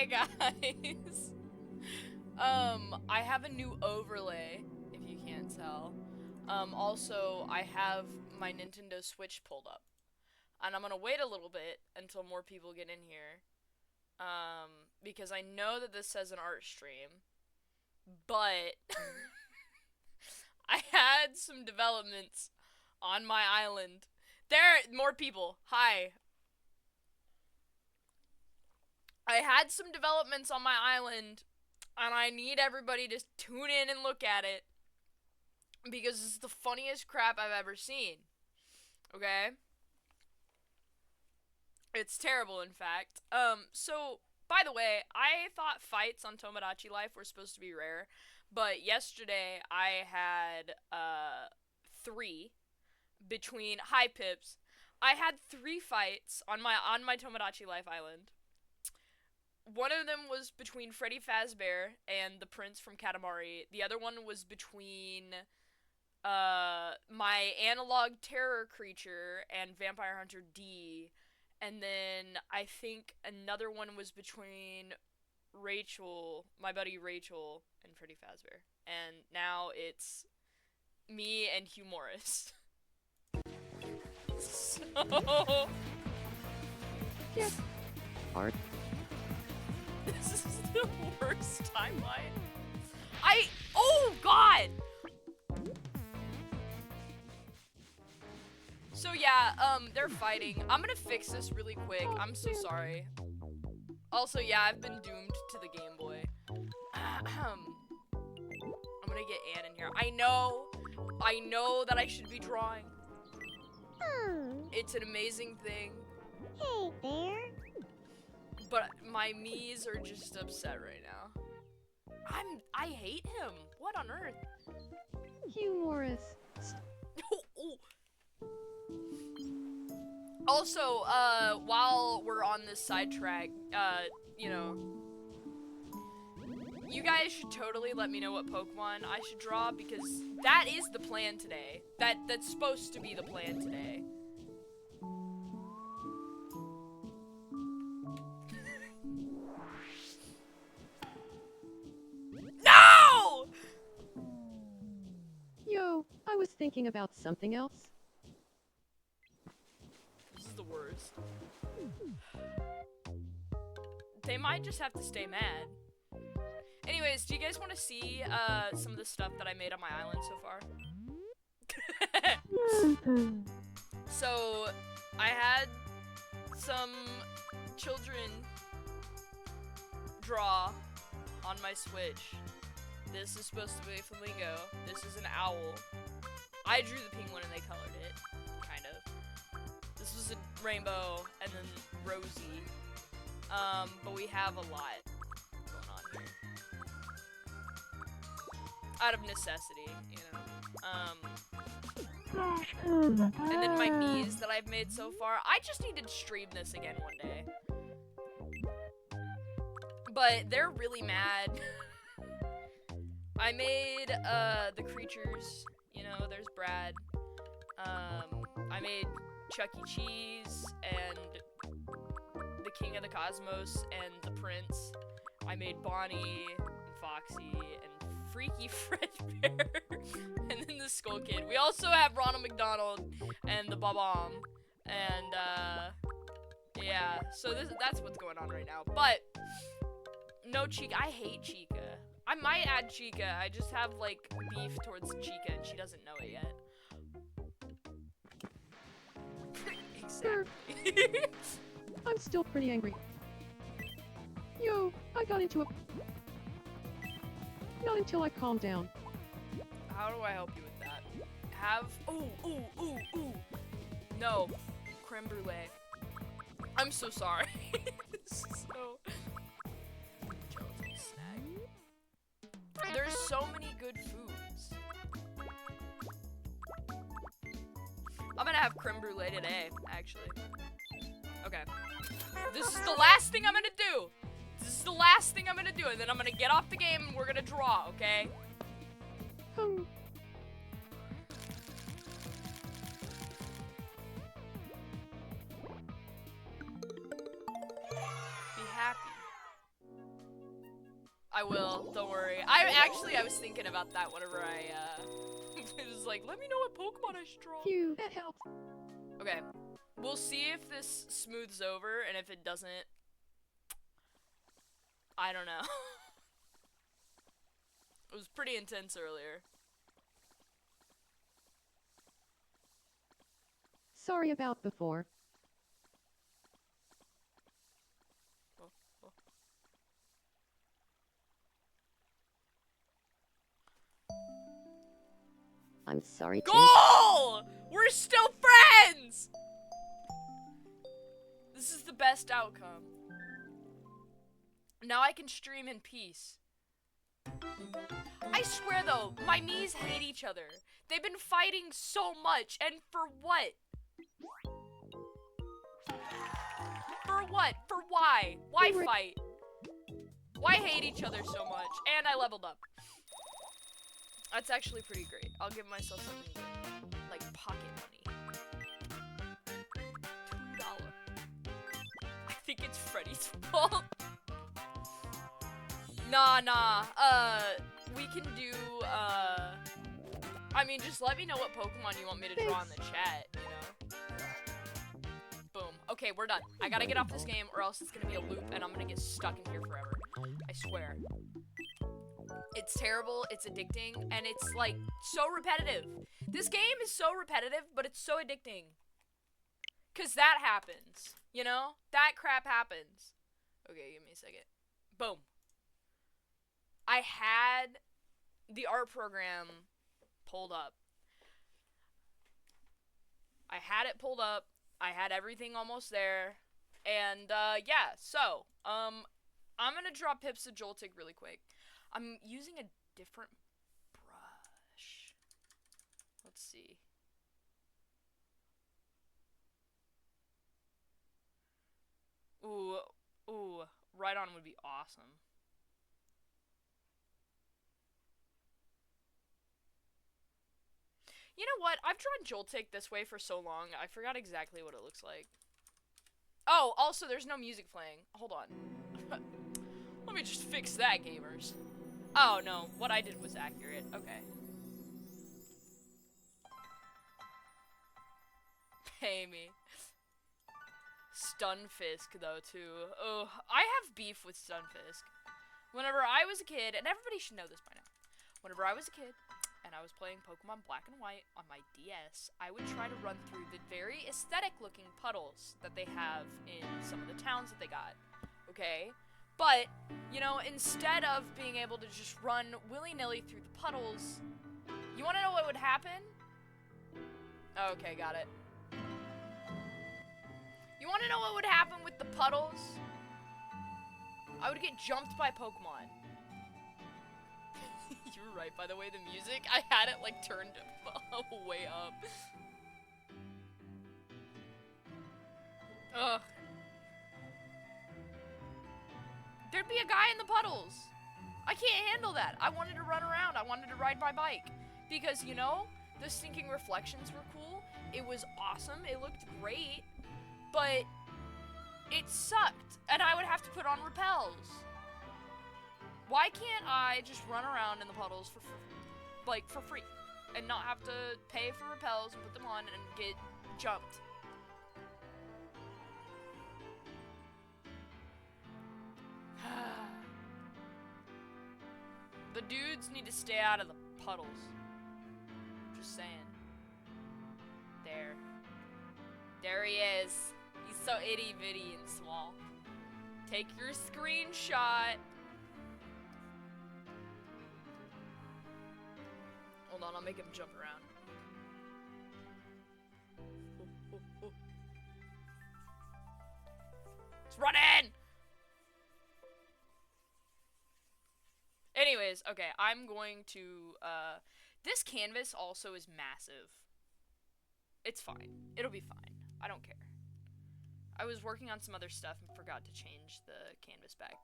Hi guys. I have a new overlay, if you can't tell. Also, I have my Nintendo Switch pulled up. And I'm gonna wait a little bit until more people get in here. Because I know that this says an art stream. But I had some developments on my island. There, more people. Hi. I had some developments on my island, and I need everybody to tune in and look at it, because it's the funniest crap I've ever seen. Okay? It's terrible, in fact. So, by the way, I thought fights on Tomodachi Life were supposed to be rare, but yesterday I had, 3 between, hi Pips, I had 3 fights on my Tomodachi Life island. One of them was between Freddy Fazbear and the prince from Katamari. The other one was between my analog terror creature and Vampire Hunter D. And then I think another one was between Rachel, my buddy Rachel, and Freddy Fazbear. And now it's me and Hugh Morris. So... Yes. Art. This is the worst timeline. Oh god! So yeah, they're fighting. I'm gonna fix this really quick. I'm so sorry. Also, yeah, I've been doomed to the Game Boy. I'm gonna get Anne in here. I know that I should be drawing. It's an amazing thing. Hey there. But my Miis are just upset right now. I hate him. What on earth? Hugh Morris. Oh. Also, while we're on this sidetrack, you know, you guys should totally let me know what Pokemon I should draw, because that is the plan today. That's supposed to be the plan today. No! Yo, I was thinking about something else. This is the worst. They might just have to stay mad. Anyways, do you guys want to see some of the stuff that I made on my island so far? So, I had some children draw on my Switch. This is supposed to be a flamingo. This is an owl. I drew the penguin and they colored it, kind of. This was a rainbow and then Rosie. But we have a lot going on here. Out of necessity, you know. And then my Miis that I've made so far. I just need to stream this again one day. But they're really mad. I made, the creatures, you know, there's Brad. I made Chuck E. Cheese and the King of the Cosmos and the Prince. I made Bonnie and Foxy and Freaky Fredbear and then the Skull Kid. We also have Ronald McDonald and the Bob-omb. And, yeah, so that's what's going on right now. But, no Chica. I hate Chica. I might add Chica. I just have, like, beef towards Chica and she doesn't know it yet. Exactly. I'm still pretty angry. Yo, I got into a... Not until I calmed down. How do I help you with that? Ooh. No. Creme brulee. I'm so sorry. So... There's so many good foods. I'm gonna have creme brulee today, actually. Okay. This is the last thing I'm gonna do. This is the last thing I'm gonna do, and then I'm gonna get off the game and we're gonna draw, okay? Be happy. I will. Don't worry. I was thinking about that whenever I it was like, let me know what Pokemon I should draw. Phew, that helps. Okay. We'll see if this smooths over, and if it doesn't, I don't know. It was pretty intense earlier. Sorry about before. I'm sorry, Tim. Goal! We're still friends! This is the best outcome. Now I can stream in peace. I swear though, my Miis hate each other. They've been fighting so much, and for what? For what? For why? Why fight? Why hate each other so much? And I leveled up. That's actually pretty great. I'll give myself something good. Like pocket money. $2. I think it's Freddy's fault. Nah. We can do, I mean, just let me know what Pokemon you want me to draw in the chat, you know? Boom. Okay, we're done. I gotta get off this game or else it's gonna be a loop and I'm gonna get stuck in here forever. I swear. It's terrible, it's addicting, and it's, like, so repetitive. This game is so repetitive, but it's so addicting. 'Cause that happens, you know? That crap happens. Okay, give me a second. Boom. I had the art program pulled up. I had it pulled up. I had everything almost there. And, yeah, so, I'm gonna draw Pips of Joltik really quick. I'm using a different brush. Let's see. Ooh, Right On would be awesome. You know what? I've drawn Joltik this way for so long, I forgot exactly what it looks like. Oh, also, there's no music playing. Hold on. Let me just fix that, gamers. Oh, no. What I did was accurate. Okay. Pay me. Stunfisk, though, too. Oh, I have beef with Stunfisk. Whenever I was a kid, and everybody should know this by now. Whenever I was a kid, and I was playing Pokemon Black and White on my DS, I would try to run through the very aesthetic-looking puddles that they have in some of the towns that they got. Okay? But, you know, instead of being able to just run willy-nilly through the puddles, you want to know what would happen? Okay, got it. You want to know what would happen with the puddles? I would get jumped by Pokemon. You were right, by the way, the music, I had it, like, turned way up. Ugh. There'd be a guy in the puddles. I can't handle that. I wanted to run around. I wanted to ride my bike. Because, you know, the stinking reflections were cool. It was awesome. It looked great. But it sucked. And I would have to put on repels. Why can't I just run around in the puddles for free? And not have to pay for repels and put them on and get jumped? The dudes need to stay out of the puddles. Just saying. There he is. He's so itty bitty and small. Take your screenshot. Hold on, I'll make him jump around. Let's run in! Anyways, okay, I'm going to, this canvas also is massive. It's fine. It'll be fine. I don't care. I was working on some other stuff and forgot to change the canvas back.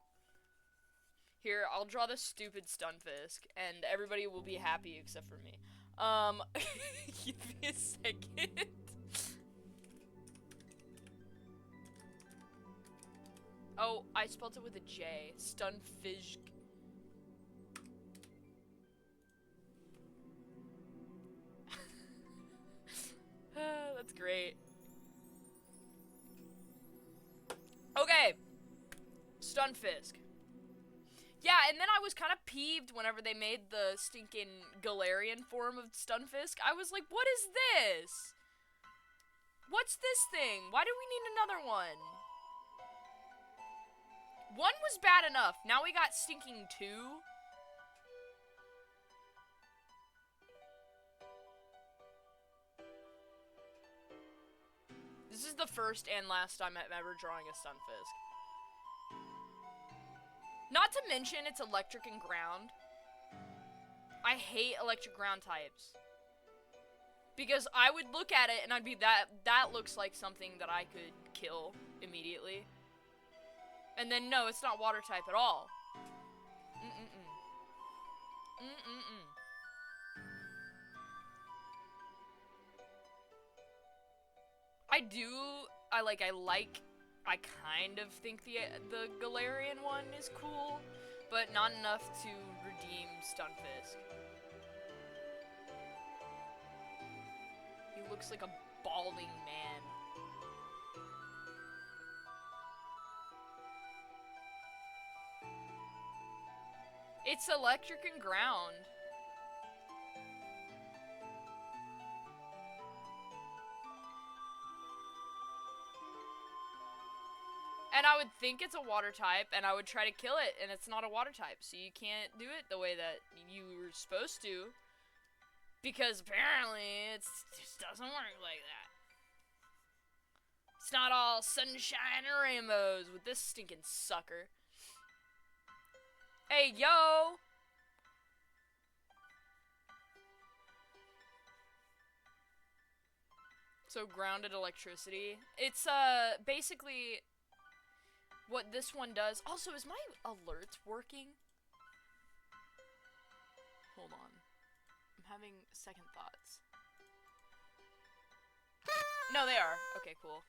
Here, I'll draw this stupid Stunfisk, and everybody will be happy except for me. Give me a second. Oh, I spelled it with a J. Stunfisk. Stunfisk. Yeah, and then I was kind of peeved whenever they made the stinking Galarian form of Stunfisk. I was like, what is this? What's this thing? Why do we need another one? One was bad enough. Now we got stinking two. This is the first and last time I'm ever drawing a Stunfisk. Not to mention, it's electric and ground. I hate electric ground types. Because I would look at it and I'd be that looks like something that I could kill immediately. And then no, it's not water type at all. I kind of think the Galarian one is cool, but not enough to redeem Stunfisk. He looks like a balding man. It's electric and ground. And I would think it's a water type, and I would try to kill it, and it's not a water type, so you can't do it the way that you were supposed to. Because apparently, it just doesn't work like that. It's not all sunshine and rainbows with this stinking sucker. Hey, yo! So, grounded electricity. It's, basically what this one does. Also, is my alerts working? Hold on. I'm having second thoughts. No, they are. Okay, cool.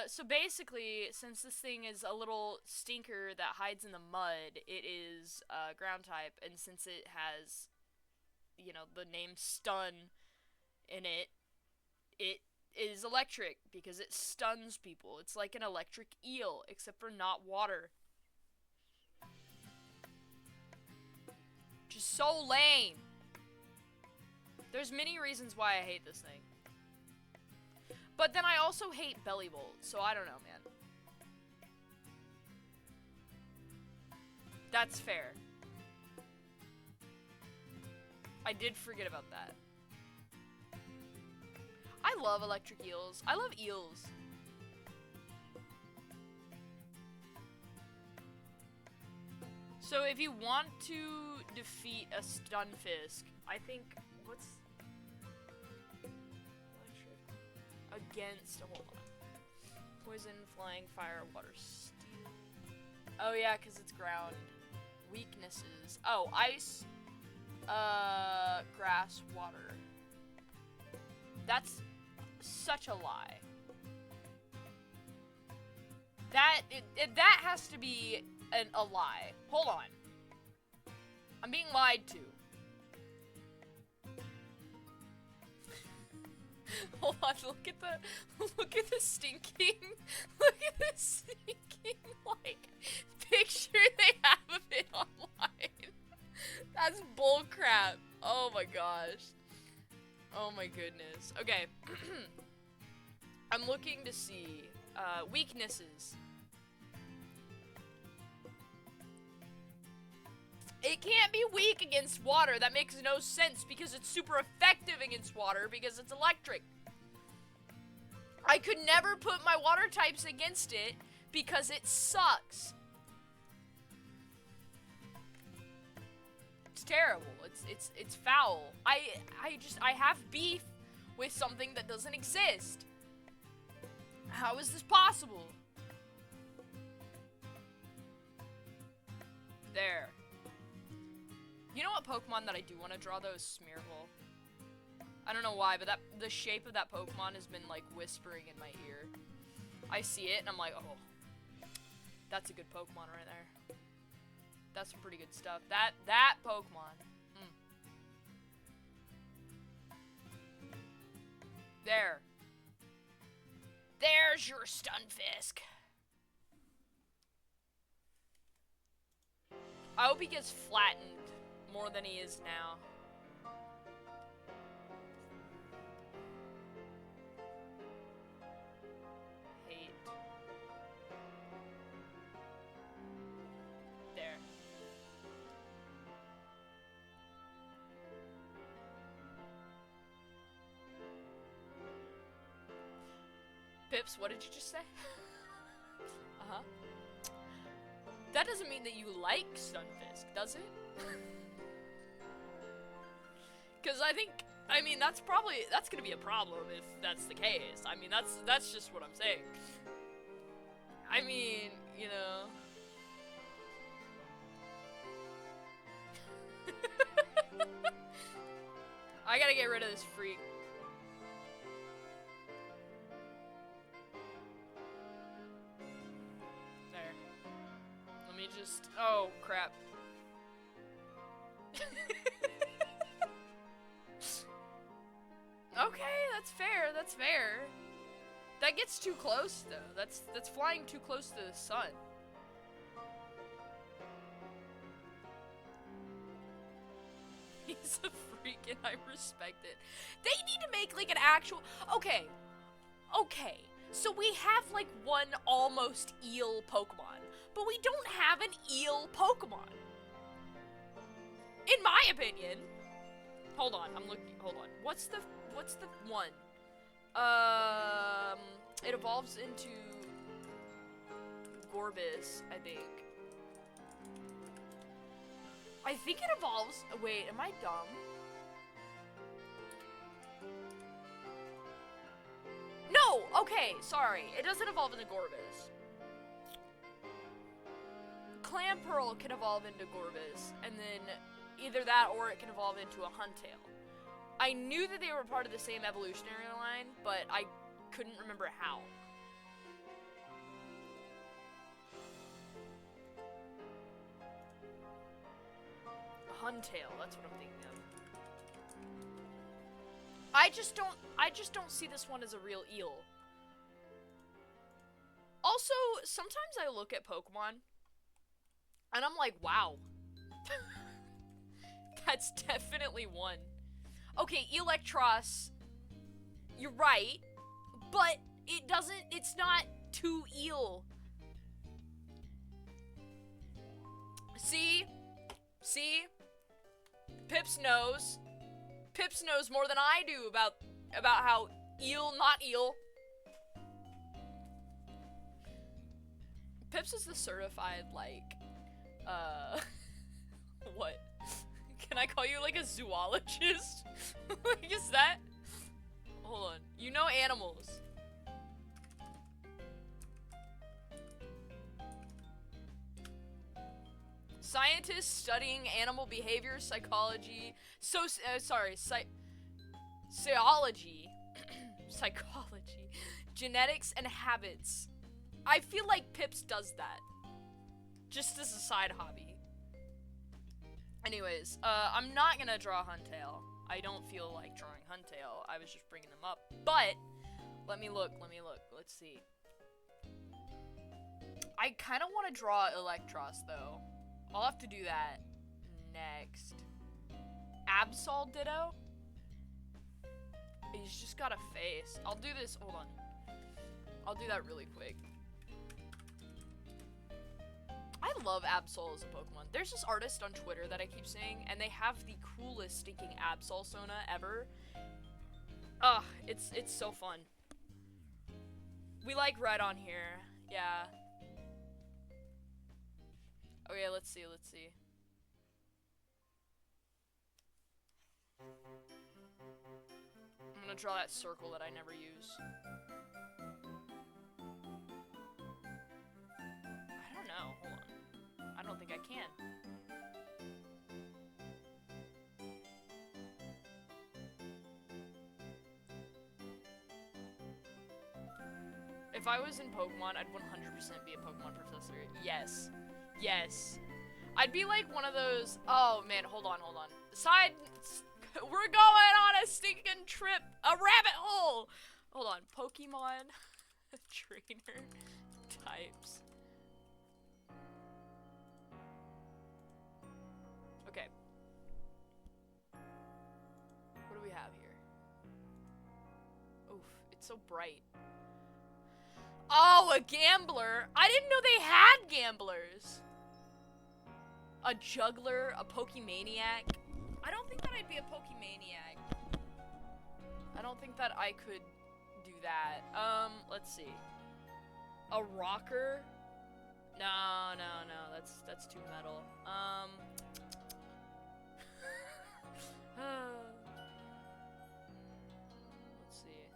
So basically, since this thing is a little stinker that hides in the mud, it is, ground type, and since it has, you know, the name Stun in it, it is electric, because it stuns people. It's like an electric eel, except for not water. Just so lame. There's many reasons why I hate this thing. But then I also hate Belly Bolt, so I don't know, man. That's fair. I did forget about that. I love electric eels. I love eels. So if you want to defeat a Stunfisk, I think, what's... Against, hold on. Poison, flying, fire, water, steel. Oh yeah, because it's ground. Weaknesses. Oh, ice, grass, water. That's such a lie. That has to be a lie. Hold on. I'm being lied to. Hold on, look at the stinking, like, picture they have of it online. That's bullcrap. Oh my gosh. Oh my goodness. Okay. I'm looking to see, weaknesses. It can't be weak against water. That makes no sense because it's super effective against water because it's electric. I could never put my water types against it because it sucks. It's terrible. It's foul. I have beef with something that doesn't exist. How is this possible? There. You know what Pokemon that I do want to draw though is Smeargle. I don't know why, but the shape of that Pokemon has been like whispering in my ear. I see it and I'm like, oh, that's a good Pokemon right there. That's some pretty good stuff. That Pokemon. There. There's your Stunfisk. I hope he gets flattened more than he is now. Hate. There. Pips, what did you just say? Uh-huh. That doesn't mean that you like Stunfisk, does it? Because I mean, that's gonna be a problem if that's the case. I mean, that's just what I'm saying. I mean, you know. I gotta get rid of this freak. There. Let me just... Oh, crap. Okay, that's fair, that's fair. That gets too close, though. That's flying too close to the sun. He's a freak and I respect it. They need to make, like, an actual... Okay. Okay. So we have, like, one almost eel Pokemon. But we don't have an eel Pokemon. In my opinion. Hold on, I'm looking... Hold on. What's the one? It evolves into... Gorbis, I think. I think it evolves... Wait, am I dumb? No! Okay, sorry. It doesn't evolve into Gorbis. Clamperl can evolve into Gorbis, and then either that or it can evolve into a Huntail. I knew that they were part of the same evolutionary line, but I couldn't remember how. Huntail, that's what I'm thinking of. I just don't see this one as a real eel. Also, sometimes I look at Pokemon and I'm like, wow. That's definitely one. Okay, Electros, you're right, but it's not too eel. See? Pips knows more than I do about how eel, not eel. Pips is the certified, like, what? Can I call you, like, a zoologist? Like, is that? Hold on. You know animals. Scientists studying animal behavior, psychology, zoology, psychology, genetics, and habits. I feel like Pips does that. Just as a side hobby. Anyways, I'm not gonna draw Huntail. I don't feel like drawing Huntail. I was just bringing them up. But, let me look. Let's see. I kind of want to draw Electros, though. I'll have to do that next. Absol Ditto? He's just got a face. I'll do this, hold on. I'll do that really quick. I love Absol as a Pokemon. There's this artist on Twitter that I keep seeing, and they have the coolest stinking Absol Sona ever. Ugh, it's so fun. We like red on here, yeah. Okay, let's see. I'm gonna draw that circle that I never use. I don't know, hold on. I don't think I can. If I was in Pokemon, I'd 100% be a Pokemon professor. Yes. Yes. I'd be like one of those... Oh, man, hold on. Side We're going on a stinking trip. A rabbit hole. Hold on. Pokemon trainer types. Okay. What do we have here? Oof, it's so bright. Oh, a gambler. I didn't know they had gamblers. A juggler, a Pokemaniac. I don't think that I'd be a Pokemaniac. I don't think that I could do that. Let's see. A rocker? No, that's too metal. Let's see.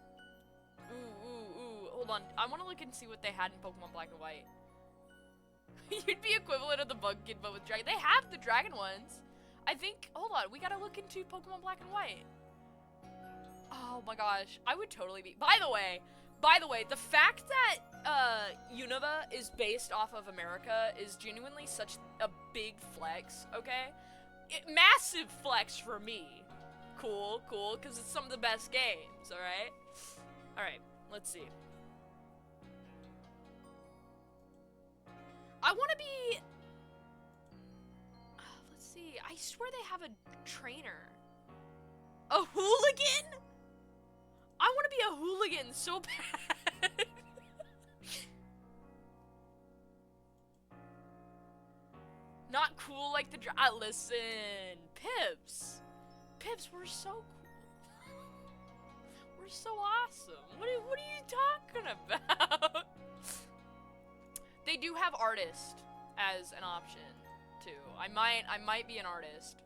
Ooh. Hold on. I want to look and see what they had in Pokemon Black and White. You'd be equivalent of the bug kid, but with dragon. They have the dragon ones. I think. Hold on. We gotta look into Pokemon Black and White. Oh my gosh. I would totally be. By the way, the fact that Unova is based off of America is genuinely such a big flex. Okay, massive flex for me. Cool, because it's some of the best games. All right. Let's see. I want to be. Let's see. I swear they have a trainer. A hooligan? I want to be a hooligan so bad. Not cool like the listen, Pips, we're so cool. We're so awesome. What are you talking about? They do have artist as an option too. I might be an artist.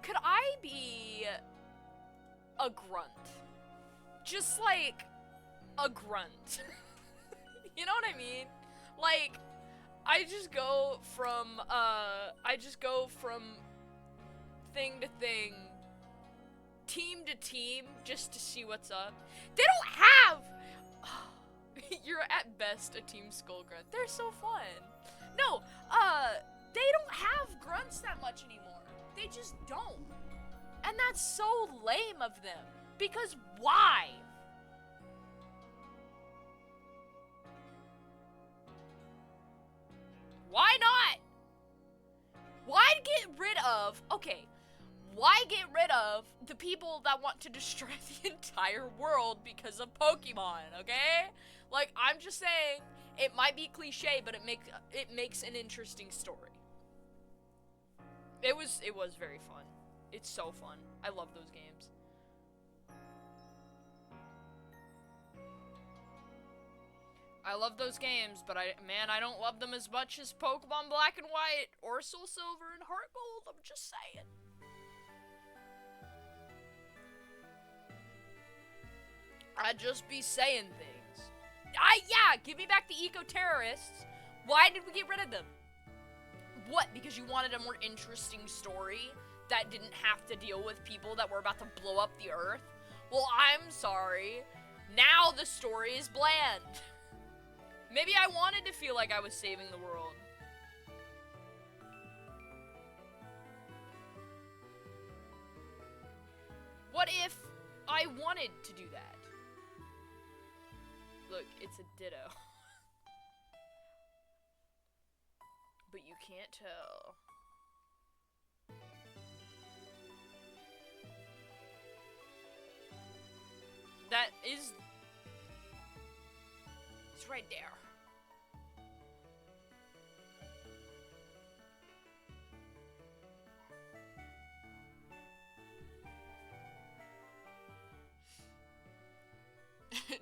Could I be a grunt? Just like a grunt. You know what I mean? Like I just go from thing to thing, team to team, just to see what's up. They don't have you're at best a team skull grunt. They're so fun. No, they don't have grunts that much anymore. They just don't. And that's so lame of them. Because why? Why not? Why get rid of, why get rid of the people that want to destroy the entire world because of Pokemon, okay? Like, I'm just saying, it might be cliche, but it makes an interesting story. It was very fun. It's so fun. I love those games. I love those games, but I don't love them as much as Pokemon Black and White or Soul Silver and Heart Gold. I'm just saying. I'd just be saying things. Yeah, give me back the eco-terrorists. Why did we get rid of them? What, because you wanted a more interesting story that didn't have to deal with people that were about to blow up the earth? Well, I'm sorry. Now the story is bland. Maybe I wanted to feel like I was saving the world. What if I wanted to do that? Look, it's a ditto. But you can't tell. That is... It's right there.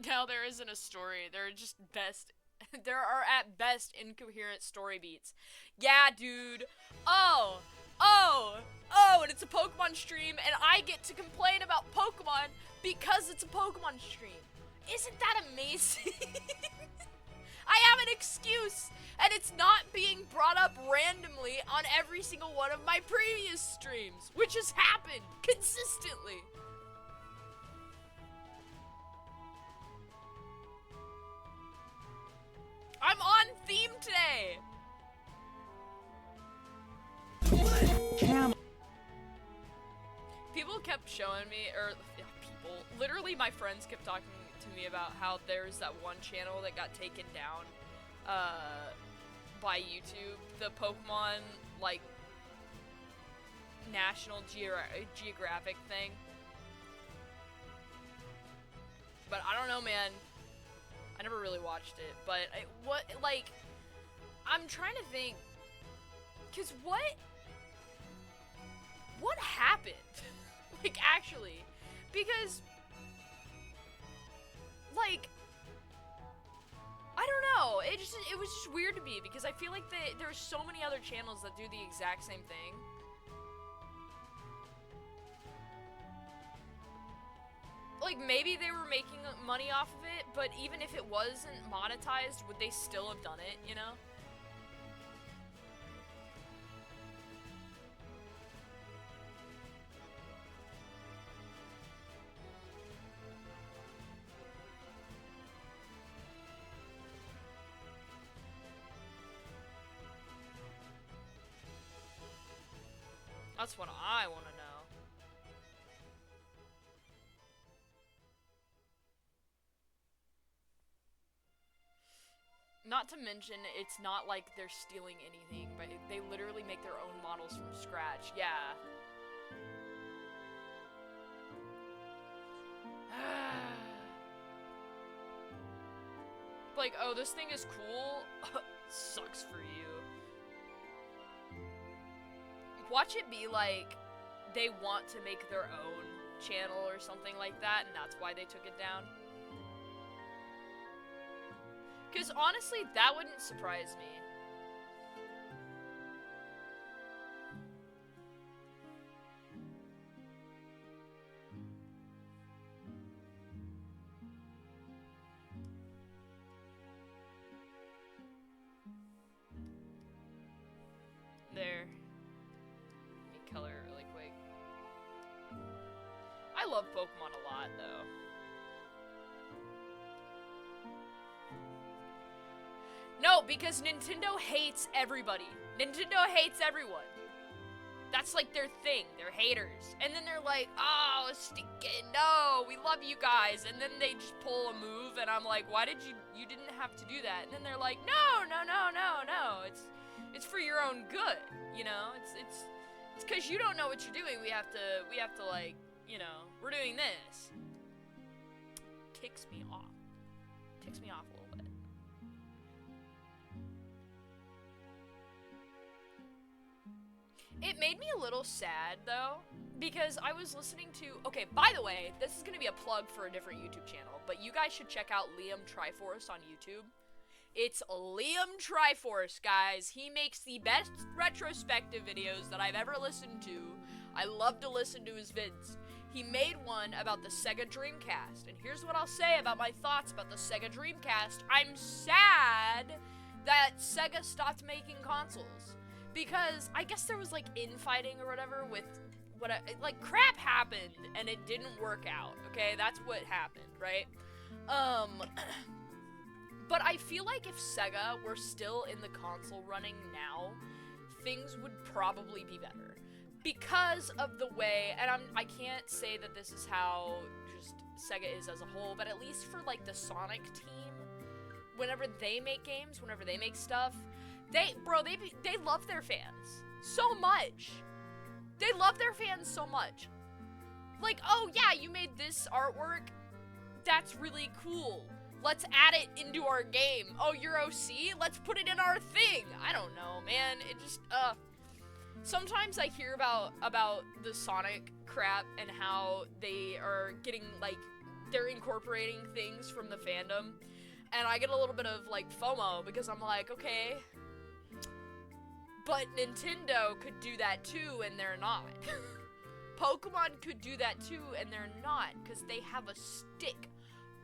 Now there isn't a story. There are just there are at best incoherent story beats. Yeah, dude. Oh, and it's a Pokemon stream, and I get to complain about Pokemon because it's a Pokemon stream. Isn't that amazing? I have an excuse, and it's not being brought up randomly on every single one of my previous streams, which has happened consistently. I'm on theme today. People kept showing me, or yeah, people, literally my friends kept talking to me about how there's that one channel that got taken down by YouTube, the Pokemon, like, National Geographic thing. But I don't know, man. I never really watched it, but I'm trying to think, cause what happened? Like, actually, because, like, I don't know, it was just weird to me, because I feel like there's so many other channels that do the exact same thing. Like, maybe they were making money off of it, but even if it wasn't monetized, would they still have done it, you know? That's what I want to know. Not to mention, it's not like they're stealing anything, but they literally make their own models from scratch. Yeah. Like, oh, this thing is cool? Sucks for you. Watch it be like, they want to make their own channel or something like that, and that's why they took it down. Because honestly, that wouldn't surprise me. There. Let me color it really quick. I love Pokemon a lot, though. No, because Nintendo hates everybody. Nintendo hates everyone. That's like their thing. They're haters. And then they're like, oh, stinking, no, we love you guys. And then they just pull a move, and I'm like, why did you didn't have to do that? And then they're like, no. It's for your own good, you know? It's because you don't know what you're doing. We have to like, you know, we're doing this. Ticks me off a little bit. It made me a little sad, though, because I was listening to... Okay, by the way, this is going to be a plug for a different YouTube channel, but you guys should check out Liam Triforce on YouTube. It's Liam Triforce, guys. He makes the best retrospective videos that I've ever listened to. I love to listen to his vids. He made one about the Sega Dreamcast, and here's what I'll say about my thoughts about the Sega Dreamcast. I'm sad that Sega stopped making consoles. Because I guess there was like infighting or whatever with like crap happened and it didn't work out. Okay, that's what happened, right? But I feel like if Sega were still in the console running now, things would probably be better because of the way. And I can't say that this is how just Sega is as a whole, but at least for like the Sonic team, whenever they make games, whenever they make stuff. They love their fans so much. They love their fans so much. Like, oh yeah, you made this artwork. That's really cool. Let's add it into our game. Oh, you're OC? Let's put it in our thing. I don't know, man. It just, sometimes I hear about the Sonic crap and how they are getting, like, they're incorporating things from the fandom. And I get a little bit of, like, FOMO because I'm like, okay... But Nintendo could do that too, and they're not. Pokemon could do that too, and they're not, because they have a stick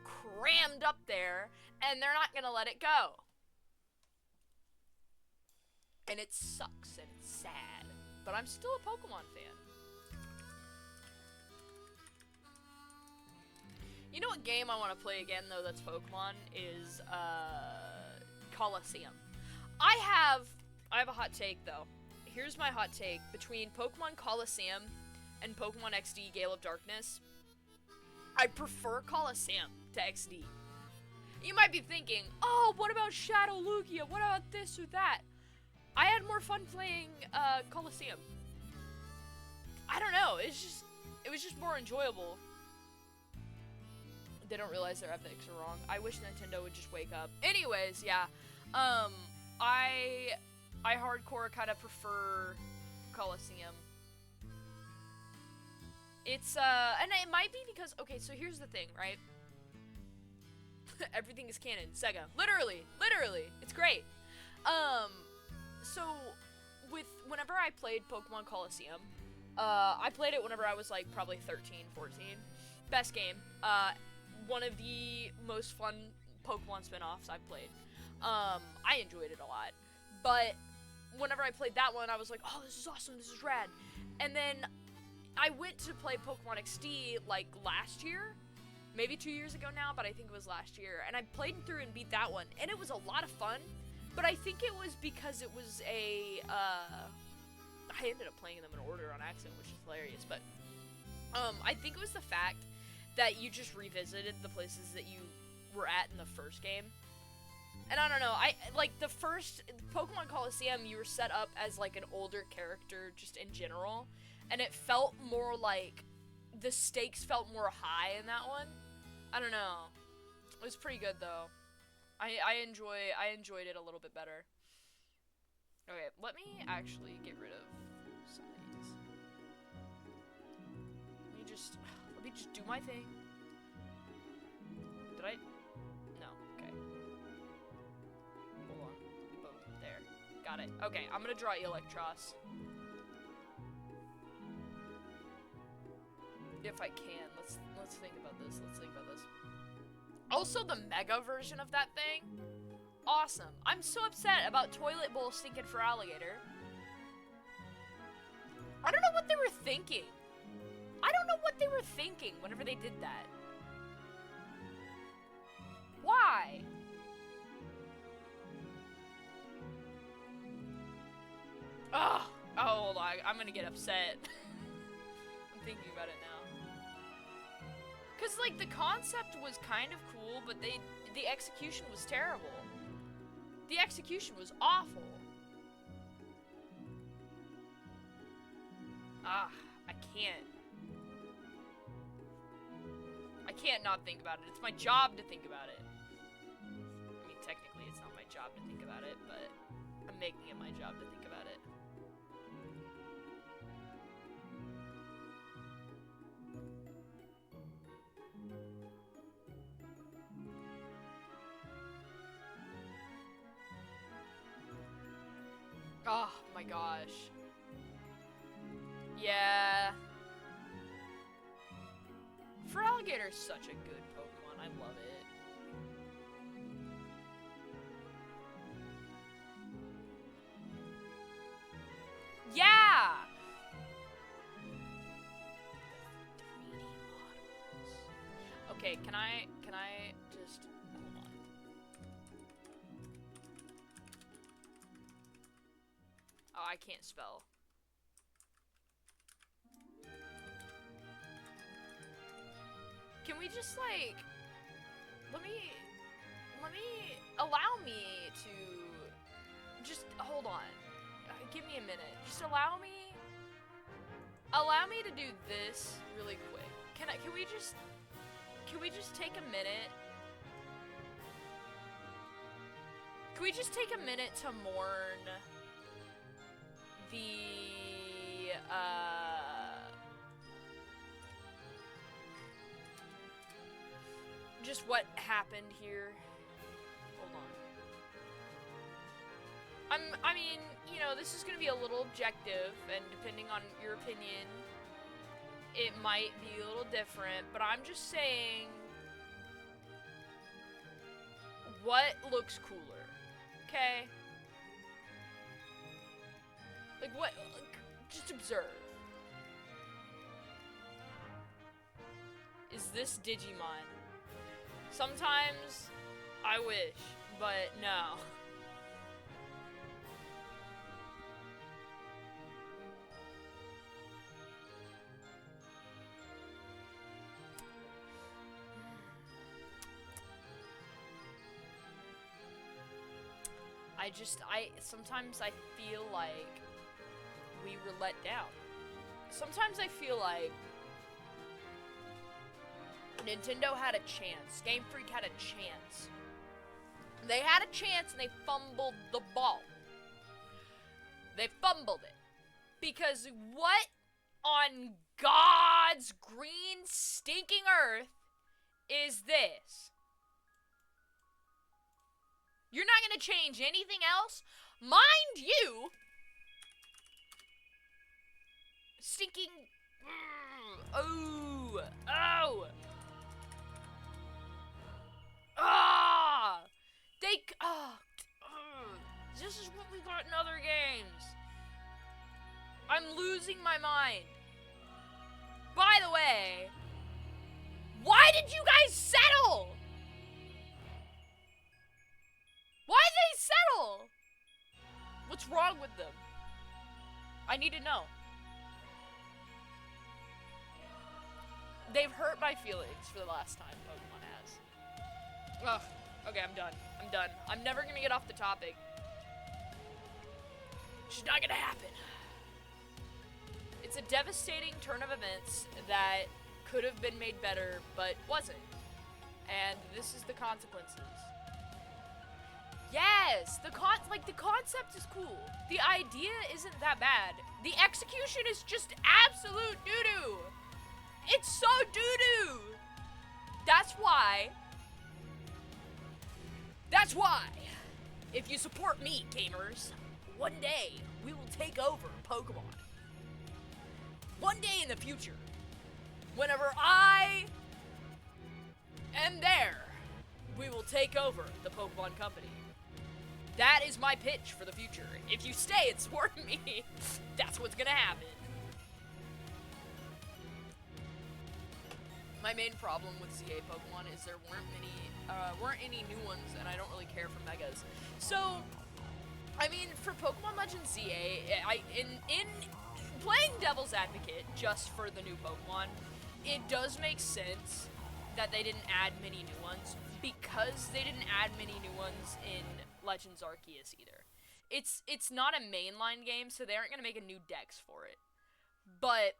crammed up there, and they're not gonna let it go. And it sucks, and it's sad. But I'm still a Pokemon fan. You know what game I want to play again, though, that's Pokemon, is, Coliseum. I have a hot take, though. Here's my hot take. Between Pokemon Coliseum and Pokemon XD Gale of Darkness, I prefer Coliseum to XD. You might be thinking, oh, what about Shadow Lugia? What about this or that? I had more fun playing Coliseum. I don't know, it was just more enjoyable. They don't realize their ethics are wrong. I wish Nintendo would just wake up. Anyways, yeah. I hardcore kind of prefer Coliseum. It's, and it might be because, okay, so here's the thing, right? Everything is canon. Sega. Literally. It's great. So, whenever I played Pokemon Coliseum, I played it whenever I was, like, probably 13, 14. Best game. One of the most fun Pokemon spin-offs I've played. I enjoyed it a lot. But whenever I played that one, I was like, oh, this is awesome, this is rad. And then I went to play Pokemon XD, like, last year. Maybe 2 years ago now, but I think it was last year. And I played through and beat that one. And it was a lot of fun. But I think it was because it was a, I ended up playing them in order on accident, which is hilarious. But, I think it was the fact that you just revisited the places that you were at in the first game. And I don't know, like, the first Pokemon Coliseum, you were set up as, like, an older character just in general. And it felt more like, the stakes felt more high in that one. I don't know. It was pretty good, though. I enjoyed it a little bit better. Okay, let me actually get rid of some of these. Let me just do my thing. Did I? No, okay. Hold on. Boom, there. Got it. Okay, I'm gonna draw Electros. If I can, let's think about this. Also, the Mega version of that thing, awesome. I'm so upset about Toilet Bowl stinking for Alligator. I don't know what they were thinking. Whenever they did that. Why? Ugh. Oh, hold on. I'm gonna get upset. I'm thinking about it now. Cause like the concept was kind of cool, but the execution was terrible. The execution was awful. I can't not think about it. It's my job to think about it. I mean, technically it's not my job to think about it, but I'm making it my job to think about it. Oh my gosh. Yeah. Feraligatr is such a good Pokemon. I love it. Yeah! 3D models. Okay, can I just hold on. Oh, I can't spell. Can we just, like, let me, allow me to, just, hold on, give me a minute, just allow me to do this really quick. Can we just take a minute? Can we just take a minute to mourn the, just what happened here? Hold on. I mean, you know, this is gonna be a little objective, and depending on your opinion, it might be a little different, but I'm just saying, what looks cooler, okay? Like, what, just observe. Is this Digimon? Sometimes I wish, but no. sometimes I feel like we were let down. Sometimes I feel like Nintendo had a chance. Game Freak had a chance. They had a chance and they fumbled the ball. They fumbled it. Because what on God's green stinking earth is this? You're not gonna change anything else? Mind you, stinking. Oh. Oh. Ah! This is what we got in other games. I'm losing my mind. By the way, why did you guys settle? Why did they settle? What's wrong with them? I need to know. They've hurt my feelings for the last time Pokemon has. Ugh. Okay, I'm done. I'm done. I'm never gonna get off the topic. It's just not gonna happen. It's a devastating turn of events that could have been made better, but wasn't. And this is the consequences. Yes, the concept is cool. The idea isn't that bad. The execution is just absolute doo-doo. It's so doo-doo. That's why, if you support me, gamers, one day we will take over Pokemon. One day in the future, whenever I am there, we will take over the Pokemon Company. That is my pitch for the future. If you stay and support me, that's what's gonna happen. My main problem with ZA Pokemon is there weren't any new ones, and I don't really care for Megas. So, I mean, for Pokemon Legends ZA, in playing Devil's Advocate just for the new Pokemon, it does make sense that they didn't add many new ones, because they didn't add many new ones in Legends Arceus either. It's not a mainline game, so they aren't gonna make a new dex for it. But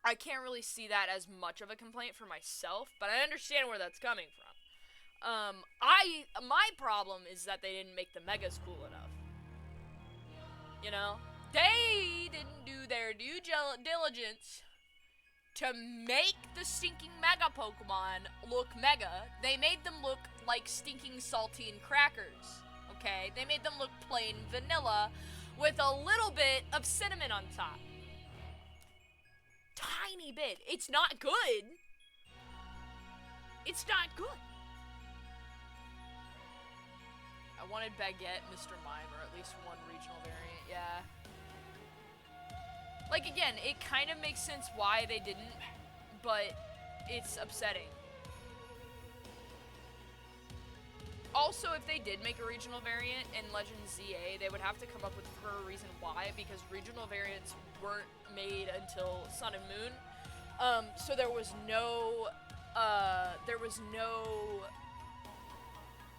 I can't really see that as much of a complaint for myself, but I understand where that's coming from. My problem is that they didn't make the Megas cool enough. You know? They didn't do their due diligence to make the stinking Mega Pokemon look Mega. They made them look like stinking saltine crackers, okay? They made them look plain vanilla with a little bit of cinnamon on top. Tiny bit. It's not good. It's not good. I wanted Baguette, Mr. Mime, or at least one regional variant, yeah. Like, again, it kind of makes sense why they didn't, but it's upsetting. Also, if they did make a regional variant in Legends ZA, they would have to come up with a reason why, because regional variants weren't made until Sun and Moon. So there was no,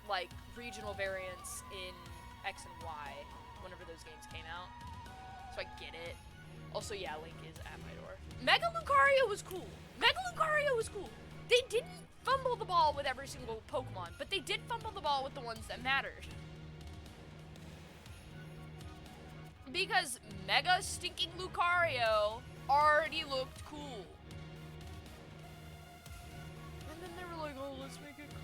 like, regional variants in X and Y whenever those games came out. So I get it. Also, yeah, Link is at my door. Mega Lucario was cool. They didn't fumble the ball with every single Pokemon, but they did fumble the ball with the ones that mattered. Because Mega stinking Lucario already looked cool. And then they were like, oh, let's make it cool.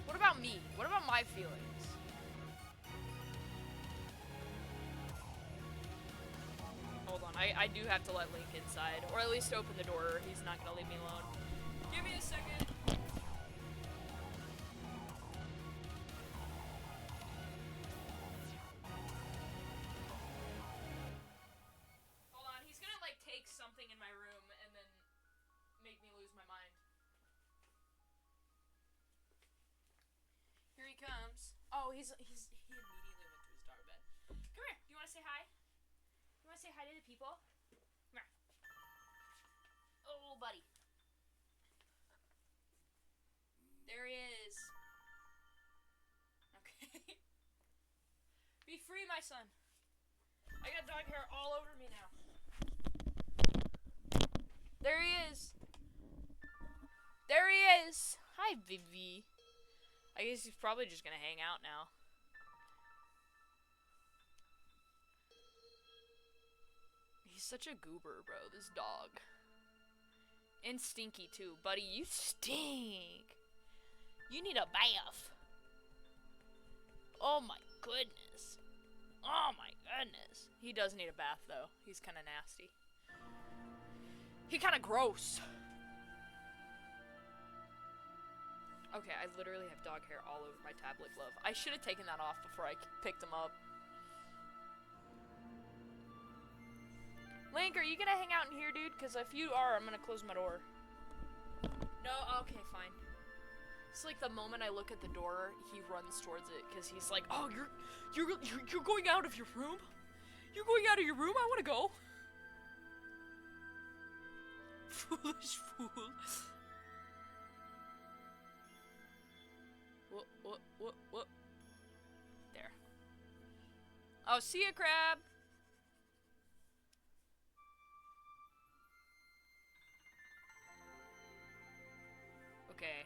What about me? What about my feelings? Hold on, I do have to let Link inside, or at least open the door, or he's not gonna leave me alone. Give me a second. Hold on, he's gonna, like, take something in my room and then make me lose my mind. Here he comes. Oh, he immediately went to his dog bed. Come here, do you wanna say hi? You wanna say hi to the people? Come here. Oh, buddy. There he is. Okay. Be free, my son. I got dog hair all over me now. There he is. There he is. Hi, Vivi. I guess he's probably just gonna hang out now. He's such a goober, bro, this dog. And stinky, too. Buddy, you stink. You need a bath. Oh, my goodness. Oh, my goodness. He does need a bath, though. He's kind of nasty. He kind of gross. Okay, I literally have dog hair all over my tablet glove. I should have taken that off before I picked him up. Link, are you gonna hang out in here, dude? Because if you are, I'm gonna close my door. No? Okay, fine. It's like the moment I look at the door, he runs towards it, because he's like, oh, you're going out of your room? You're going out of your room? I want to go. Foolish fool. What? There. Oh, see ya, crab. Okay.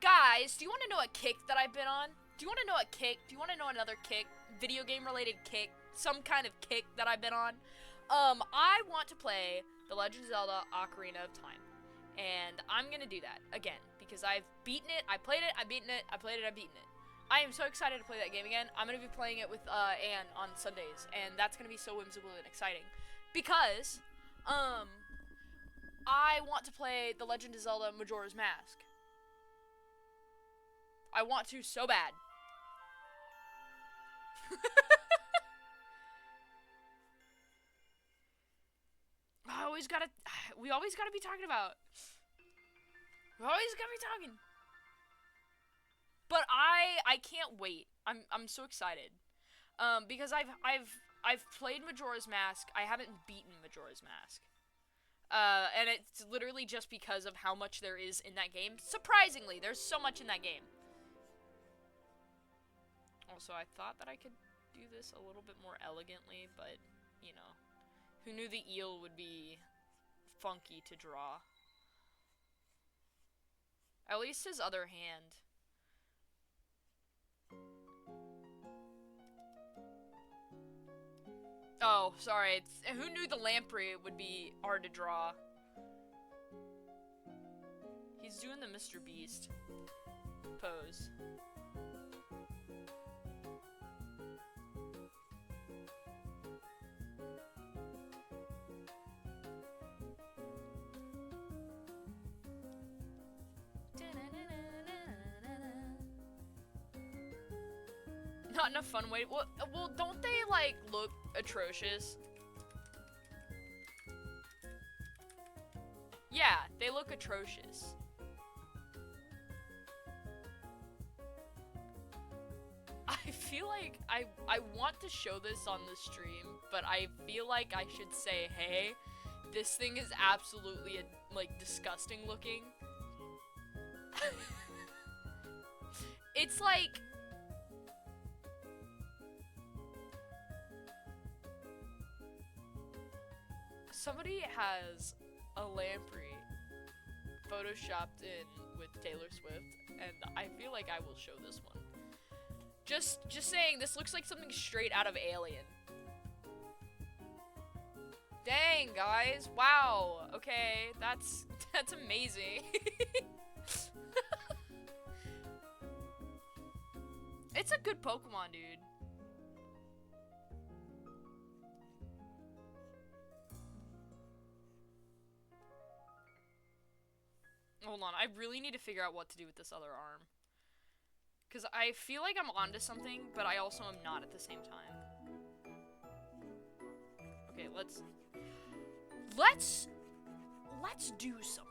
Guys, do you want to know a kick that I've been on? Do you want to know a kick? Do you want to know another kick? Video game related kick? Some kind of kick that I've been on? I want to play The Legend of Zelda Ocarina of Time. And I'm gonna do that again. Because I've beaten it, I played it, I've beaten it, I played it, I've beaten it. I am so excited to play that game again. I'm gonna be playing it with Anne on Sundays. And that's gonna be so whimsical and exciting. Because, I want to play The Legend of Zelda Majora's Mask. I want to so bad. We always gotta be talking about. We always gotta be talking. But I can't wait. I'm so excited. Because I've played Majora's Mask. I haven't beaten Majora's Mask. And it's literally just because of how much there is in that game. Surprisingly, there's so much in that game. Also, I thought that I could do this a little bit more elegantly, but, you know, who knew the eel would be funky to draw? At least his other hand. Oh, sorry. Who knew the lamprey would be hard to draw? He's doing the Mr. Beast pose. Not in a fun way. Well, don't they, like, look atrocious? Yeah, they look atrocious. I feel like I want to show this on the stream, but I feel like I should say, hey, this thing is absolutely, like, disgusting looking. It's like... somebody has a lamprey photoshopped in with Taylor Swift, and I feel like I will show this one. Just saying, this looks like something straight out of Alien. Dang, guys. Wow. Okay, that's amazing. It's a good Pokemon, dude. Hold on, I really need to figure out what to do with this other arm. Because I feel like I'm onto something, but I also am not at the same time. Okay, let's do something.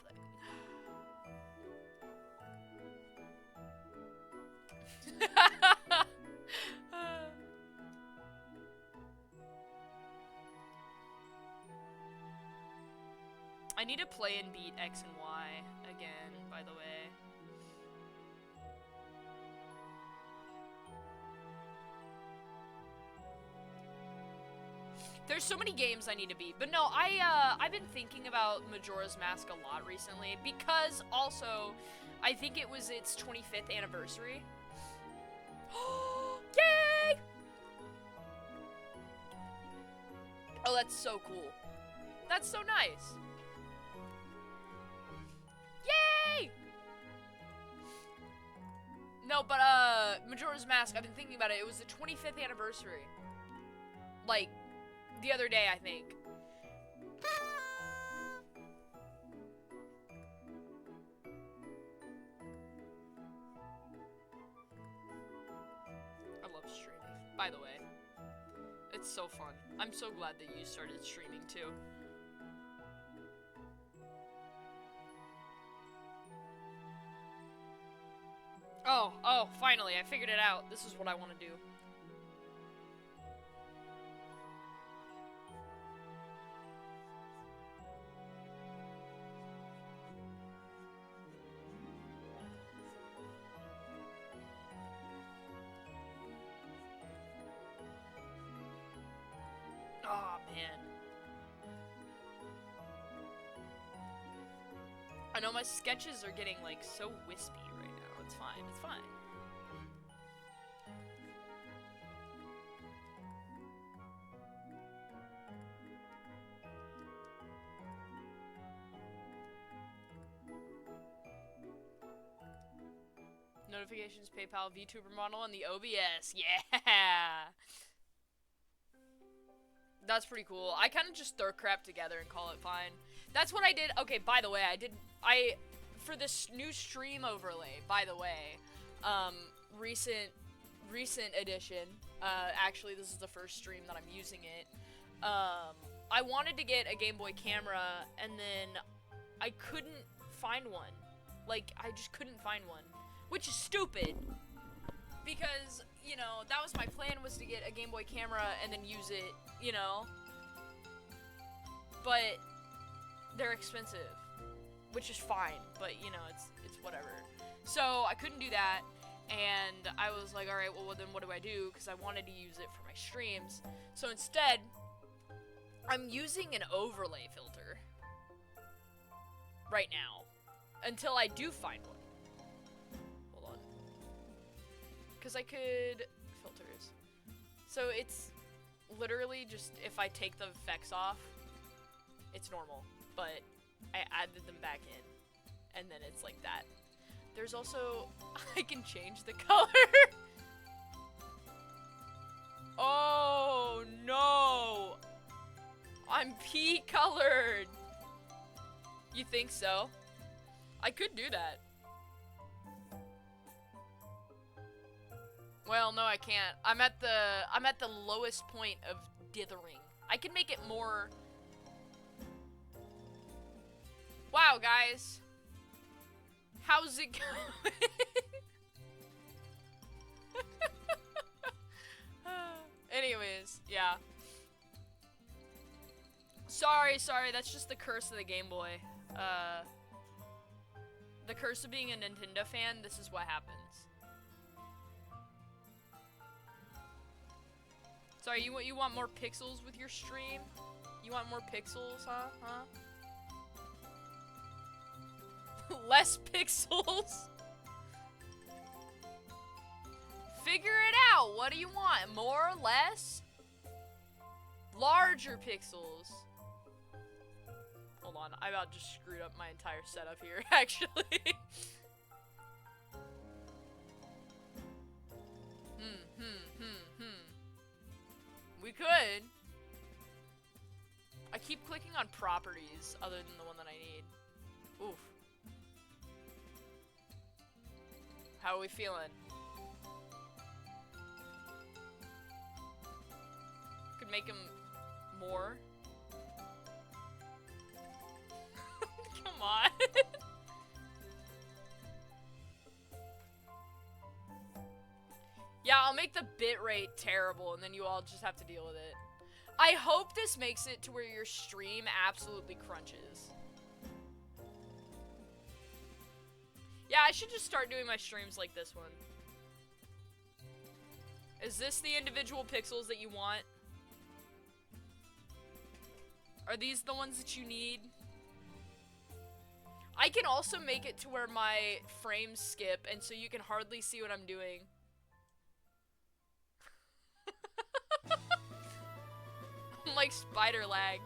I need to play and beat X and Y again, by the way. There's so many games I need to beat. But no, I've been thinking about Majora's Mask a lot recently because also I think it was its 25th anniversary. Yay! Oh, that's so cool. That's so nice. Yay! No, but Majora's Mask, I've been thinking about it. It was the 25th anniversary. Like, the other day, I think. I love streaming, by the way. It's so fun. I'm so glad that you started streaming, too. Oh, finally, I figured it out. This is what I want to do. Oh, man. I know my sketches are getting, like, so wispy right now. It's fine. It's fine. Notifications, PayPal, VTuber model, and the OBS. Yeah! That's pretty cool. I kind of just throw crap together and call it fine. That's what I did. Okay, by the way, for this new stream overlay, by the way, recent edition, actually this is the first stream that I'm using it, I wanted to get a Game Boy camera, and then I couldn't find one. Like, I just couldn't find one. Which is stupid, because, you know, that was my plan, was to get a Game Boy camera and then use it, you know, but they're expensive, which is fine, but, you know, it's whatever. So, I couldn't do that, and I was like, alright, well, then what do I do, because I wanted to use it for my streams. So, instead, I'm using an overlay filter right now, until I do find one. Because I could... filters. So it's literally just, if I take the effects off, it's normal. But I added them back in. And then it's like that. There's also... I can change the color! Oh, no! I'm pea colored! You think so? I could do that. Well, no, I can't. I'm at the lowest point of dithering. I can make it more. Wow, guys. How's it going? Anyways, yeah. Sorry, that's just the curse of the Game Boy. The curse of being a Nintendo fan, this is what happens. Sorry, you want more pixels with your stream? You want more pixels, huh? Less pixels? Figure it out. What do you want? More or less? Larger pixels. Hold on, I about just screwed up my entire setup here, actually. We could. I keep clicking on properties other than the one that I need. Oof. How are we feeling? Could make him more. Come on. Yeah, I'll make the bitrate terrible, and then you all just have to deal with it. I hope this makes it to where your stream absolutely crunches. Yeah, I should just start doing my streams like this one. Is this the individual pixels that you want? Are these the ones that you need? I can also make it to where my frames skip, and so you can hardly see what I'm doing. I'm like spider lag.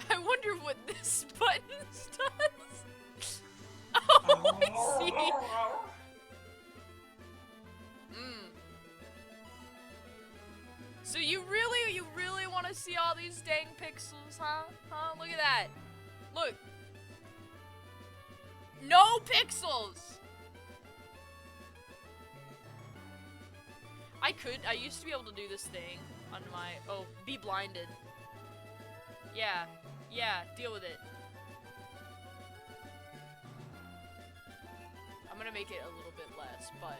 I wonder what this button does. Oh, I see. So you really want to see all these dang pixels, huh? Huh? Look at that. Look. No pixels! I used to be able to do this thing on my, oh, be blinded. Yeah, deal with it. I'm gonna make it a little bit less, but...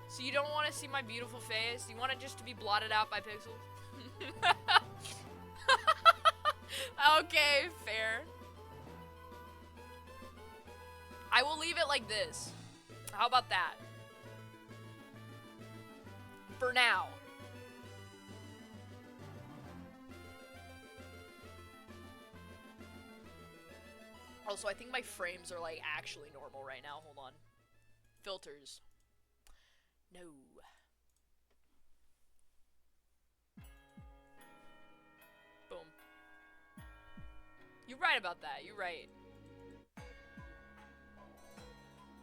So you don't want to see my beautiful face? You want it just to be blotted out by pixels? Okay, fair. I will leave it like this. How about that? For now. Also, I think my frames are like actually normal right now. Hold on. Filters. No. Boom. You're right about that. You're right.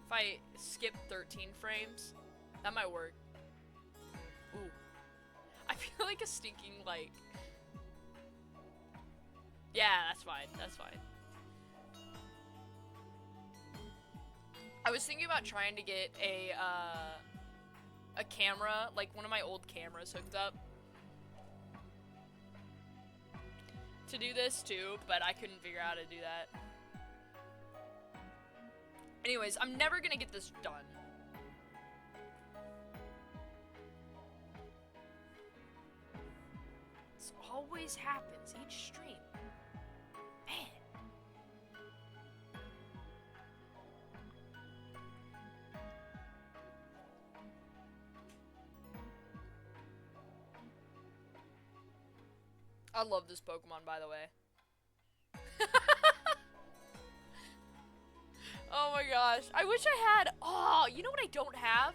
If I skip 13 frames, that might work. Ooh. I feel like a stinking, like... Yeah, that's fine. That's fine. I was thinking about trying to get a camera, like one of my old cameras hooked up to do this too, but I couldn't figure out how to do that. Anyways, I'm never gonna get this done. This always happens each stream. Man. I love this Pokemon, by the way. Oh my gosh. I wish I had... Oh, you know what I don't have?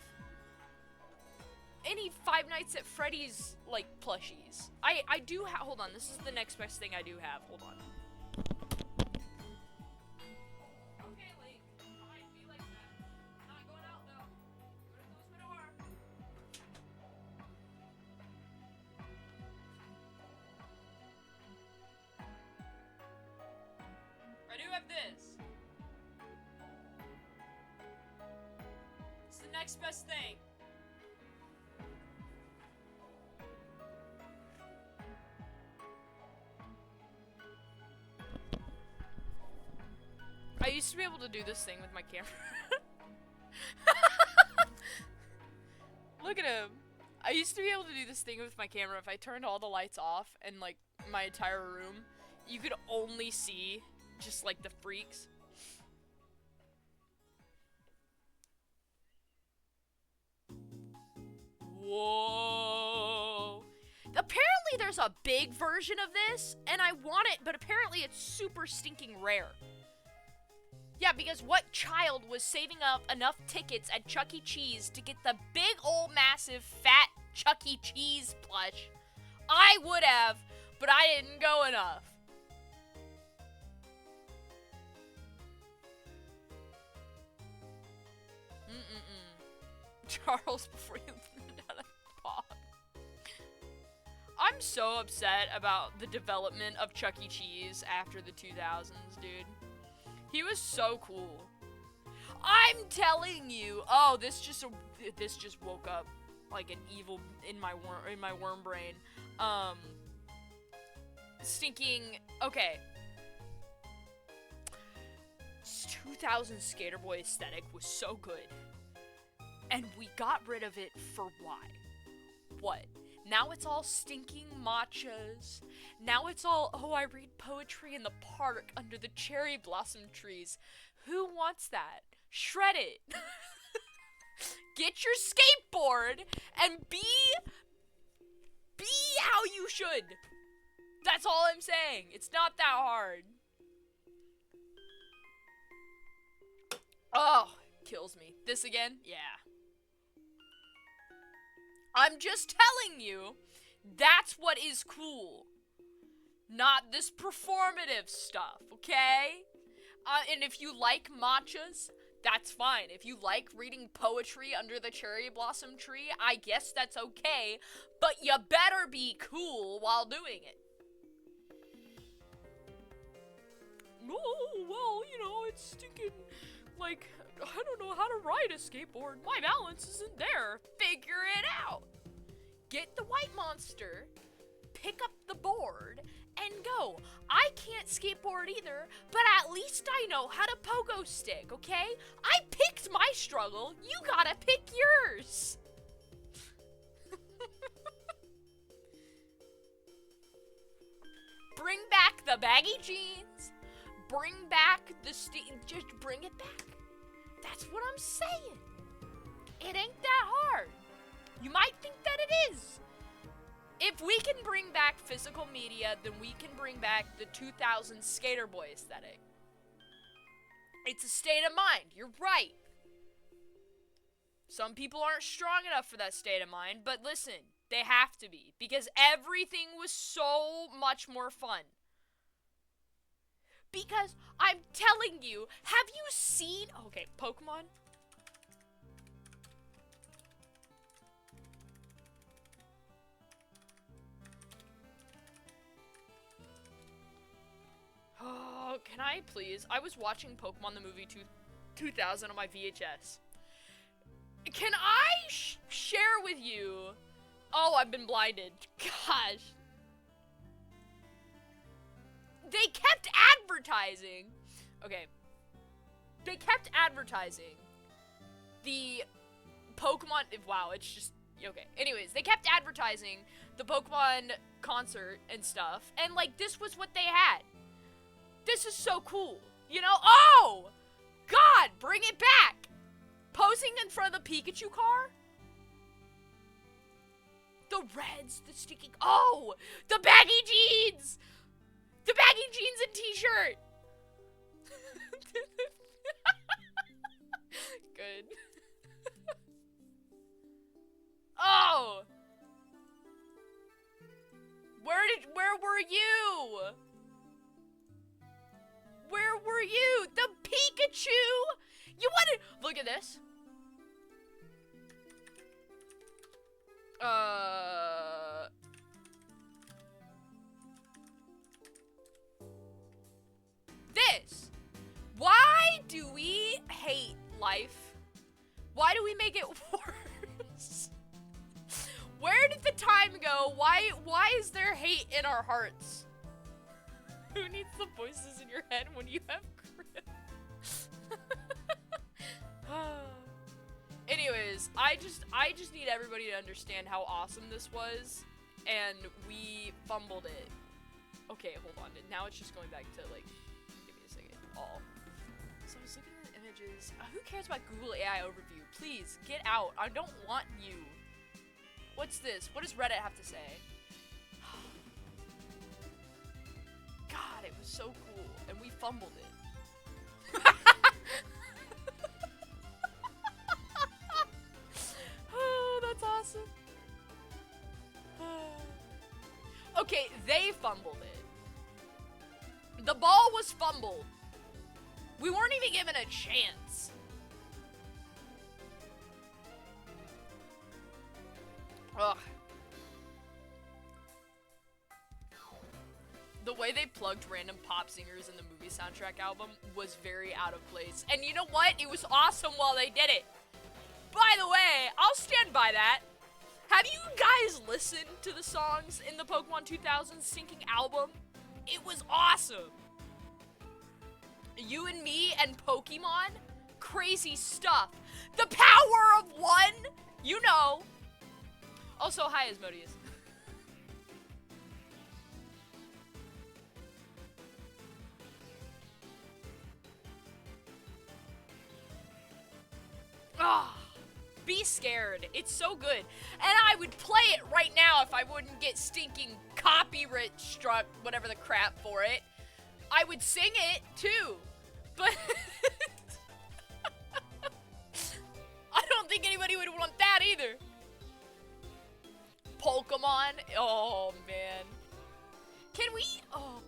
Any Five Nights at Freddy's, like, plushies. I do have... Hold on. This is the next best thing I do have. Hold on. Okay, Link. Fine. Be like that. I'm not going out, though. I'm gonna close my door. I do have this. It's the next best thing. I used to be able to do this thing with my camera. Look at him. I used to be able to do this thing with my camera. If I turned all the lights off and like my entire room, you could only see just like the freaks. Whoa. Apparently there's a big version of this, and I want it, but apparently it's super stinking rare. Yeah, because what child was saving up enough tickets at Chuck E. Cheese to get the big old massive fat Chuck E. Cheese plush? I would have, but I didn't go enough. Charles before you learned how to pop. I'm so upset about the development of Chuck E. Cheese after the 2000s, dude. He was so cool. I'm telling you. Oh, this just woke up like an evil in my worm brain. Stinking. Okay. 2000 Skater Boy aesthetic was so good. And we got rid of it for why? What? Now it's all stinking matchas. Now it's all, oh, I read poetry in the park under the cherry blossom trees. Who wants that? Shred it. Get your skateboard and be how you should. That's all I'm saying. It's not that hard. Oh, kills me. This again? Yeah. I'm just telling you, that's what is cool. Not this performative stuff, okay? And if you like matchas, that's fine. If you like reading poetry under the cherry blossom tree, I guess that's okay. But you better be cool while doing it. Oh, well, you know, it's stinking, like, I don't know how to ride a skateboard. My balance isn't there. Figure it out. Get the white monster, pick up the board, and go. I can't skateboard either, but at least I know how to pogo stick, okay? I picked my struggle. You gotta pick yours. Bring back the baggy jeans. Bring back the just bring it back. That's what I'm saying. It ain't that hard. You might think that it is. If we can bring back physical media, then we can bring back the 2000s skater boy aesthetic. It's a state of mind. You're right. Some people aren't strong enough for that state of mind, but listen, they have to be, because everything was so much more fun. Because I'm telling you, have you seen, okay, Pokemon? Oh, can I please? I was watching Pokemon the movie 2000 on my VHS. Can I share with you? Oh, I've been blinded. Gosh. They kept advertising. Okay. They kept advertising the Pokemon. Wow, it's just. Okay. Anyways, they kept advertising the Pokemon concert and stuff. And, like, this was what they had. This is so cool. You know? Oh! God, bring it back! Posing in front of the Pikachu car? The reds, the sticking. Oh! The baggy jeans! The baggy jeans and t-shirt! Good. Oh! Where were you? Where were you? The Pikachu! You wanted, look at this. This. Why do we hate life? Why do we make it worse? Where did the time go? Why is there hate in our hearts? Who needs the voices in your head when you have grip? Anyways, I just need everybody to understand how awesome this was, and we fumbled it. Okay, hold on. Now it's just going back to, like, give me a second. Oh. So I was looking at the images. Who cares about Google AI overview? Please, get out. I don't want you. What's this? What does Reddit have to say? God, it was so cool, and we fumbled it. Oh, that's awesome. Okay, they fumbled it. The ball was fumbled. We weren't even given a chance. Ugh. The way they plugged random pop singers in the movie soundtrack album was very out of place. And you know what? It was awesome while they did it. By the way, I'll stand by that. Have you guys listened to the songs in the Pokemon 2000 syncing album? It was awesome. You and me and Pokemon? Crazy stuff. The power of one? You know. Also, hi, Asmodeus. scared. It's so good. And I would play it right now if I wouldn't get stinking copyright struck, whatever the crap for it. I would sing it too. But I don't think anybody would want that either. Pokemon. Oh, man. Can we? Oh.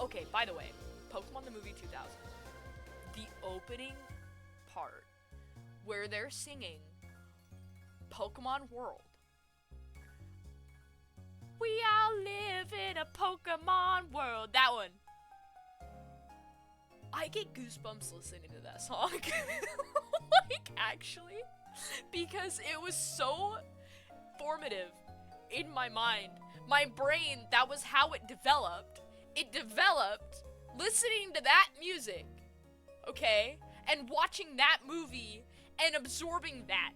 Okay, by the way, Pokemon the Movie 2000. The opening part where they're singing Pokemon World. We all live in a Pokemon world. That one. I get goosebumps listening to that song. Like, actually. Because it was so formative in my mind. My brain, that was how it developed. It developed listening to that music, okay? And watching that movie and absorbing that.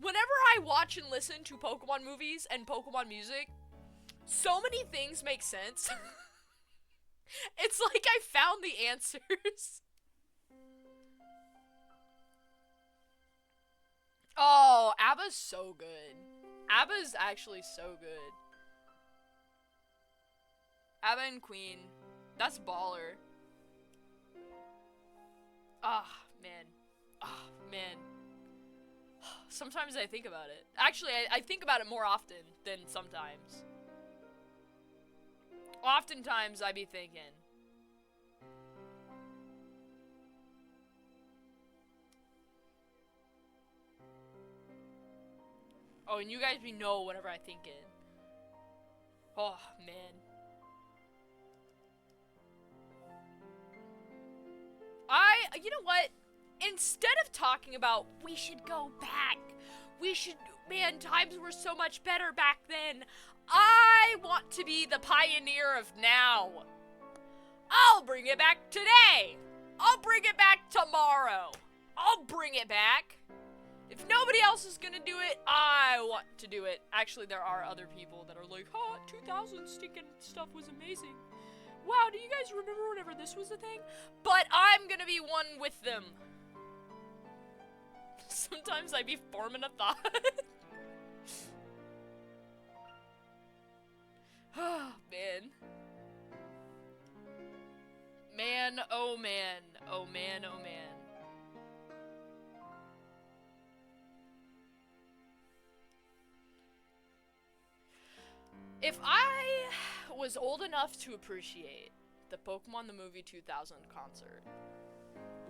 Whenever I watch and listen to Pokemon movies and Pokemon music, so many things make sense. It's like I found the answers. Oh, ABBA's so good. ABBA's actually so good. ABBA and Queen. That's baller. Ah, man. Ah, man. Sometimes I think about it. Actually, I think about it more often than sometimes. Oftentimes, I be thinking. Oh, and you guys be know whenever I think it. Oh, man. You know what? Instead of talking about, we should go back, man, times were so much better back then, I want to be the pioneer of now. I'll bring it back today. I'll bring it back tomorrow. I'll bring it back. If nobody else is gonna do it, I want to do it. Actually, there are other people that are like, oh, 2000 stinking stuff was amazing. Wow, do you guys remember whenever this was a thing? But I'm gonna be one with them. Sometimes I be forming a thought. Oh, man. Man, oh man. Oh man, oh man. If I was old enough to appreciate the Pokemon the Movie 2000 concert,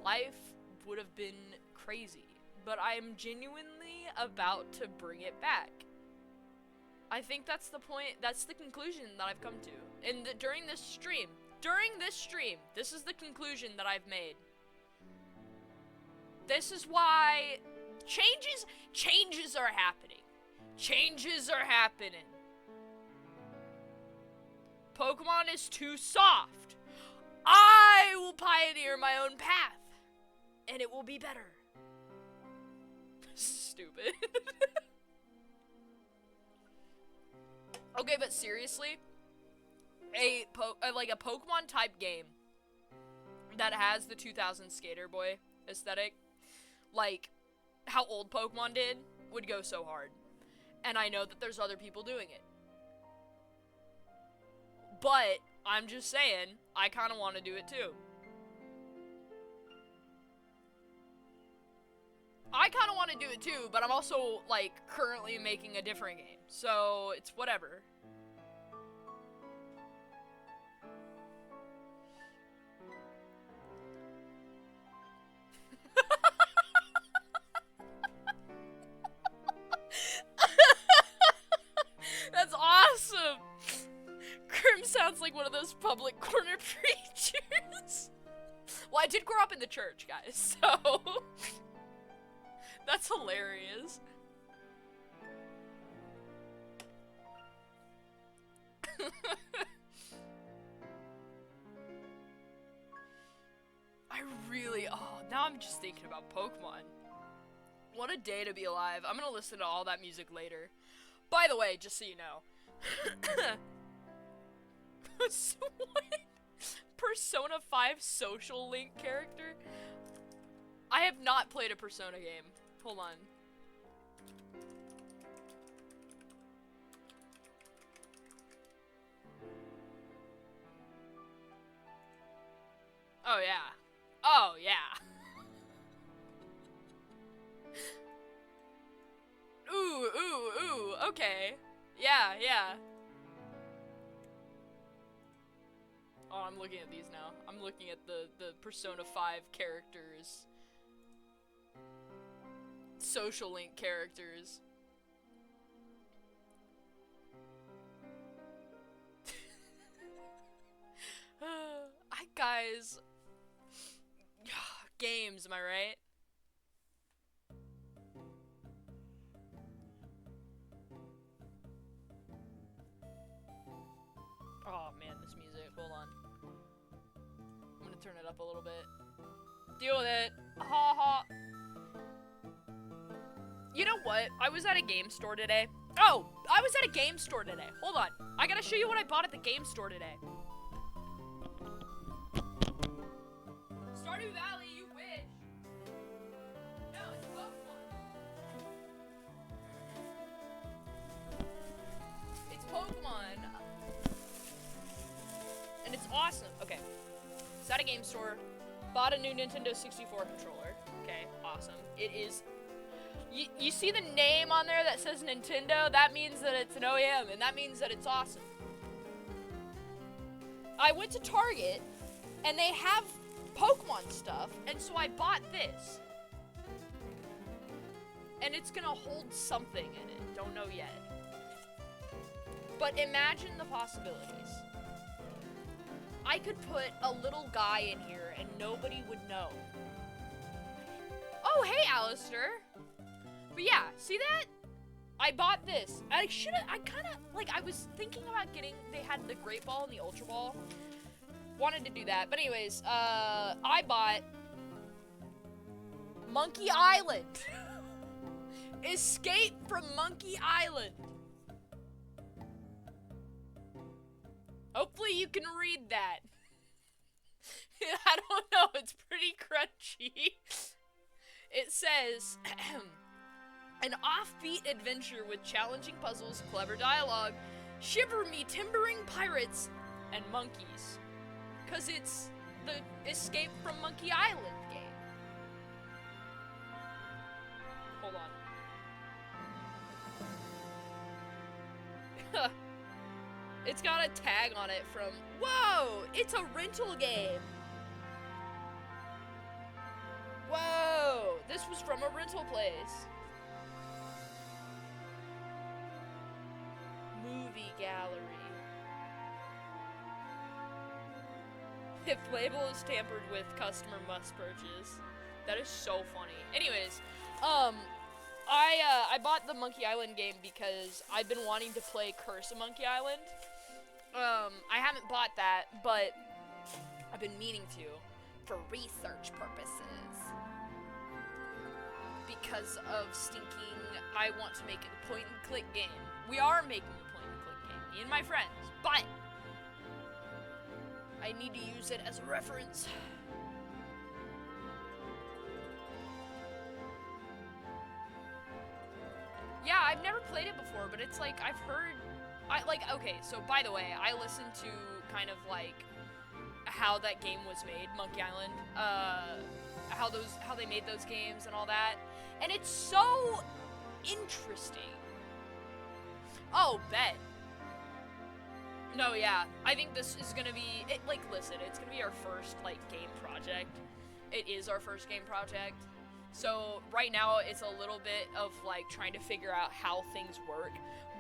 life would have been crazy. But I am genuinely about to bring it back. I think that's the point, that's the conclusion that I've come to. And during this stream, this is the conclusion that I've made. This is why changes are happening. Changes are happening. Pokemon is too soft. I will pioneer my own path. And it will be better. Stupid. Okay, but seriously, like a Pokemon type game that has the 2000 Skater Boy aesthetic, like how old Pokemon did, would go so hard. And I know that there's other people doing it. But I'm just saying, I kind of want to do it too. I kind of want to do it too, but I'm also, like, currently making a different game. So, it's whatever. That's awesome! Grim sounds like one of those public corner preachers. Well, I did grow up in the church, guys, so... That's hilarious. Now I'm just thinking about Pokemon. What a day to be alive. I'm gonna listen to all that music later. By the way, just so you know. What? Persona 5 social link character? I have not played a Persona game. Hold on. Oh yeah. Oh yeah. Ooh, okay. Yeah, yeah. Oh, I'm looking at these now. I'm looking at the Persona 5 characters. Social link characters. Guys. Games, am I right? Oh man, this music. Hold on. I'm gonna turn it up a little bit. Deal with it. Ha ha. You know what? I was at a game store today. Oh, I was at a game store today. Hold on. I gotta show you what I bought at the game store today. Stardew Valley, you wish. No, it's Pokemon. It's Pokemon. And it's awesome. Okay. It's at a game store. Bought a new Nintendo 64 controller. Okay, awesome. It is... You see the name on there that says Nintendo? That means that it's an OEM, and that means that it's awesome. I went to Target, and they have Pokemon stuff, and so I bought this. And it's gonna hold something in it. Don't know yet. But imagine the possibilities. I could put a little guy in here, and nobody would know. Oh, hey, Alistair. But yeah, see that? I bought this. I was thinking about getting, they had the Great Ball and the Ultra Ball. Wanted to do that. But anyways, I bought Monkey Island. Escape from Monkey Island. Hopefully you can read that. I don't know, it's pretty crunchy. It says... An offbeat adventure with challenging puzzles, clever dialogue, shiver me timbering pirates, and monkeys. 'Cause it's the Escape from Monkey Island game. Hold on. It's got a tag on it from... Whoa! It's a rental game! Whoa! This was from a rental place. Movie gallery. If label is tampered with, customer must purchase. That is so funny. Anyways, I bought the Monkey Island game because I've been wanting to play Curse of Monkey Island. I haven't bought that, but I've been meaning to for research purposes. Because of stinking, I want to make a point-and-click game. We are making a point-and-click game, me and my friends, but I need to use it as a reference. Yeah, I've never played it before, but it's like, I've heard, okay, so by the way, I listened to kind of like how that game was made, Monkey Island, how they made those games and all that, and it's so interesting. Oh, bet. No, yeah, I think this is gonna be, listen, it's gonna be our first, game project. It is our first game project. So, right now, it's a little bit of, trying to figure out how things work.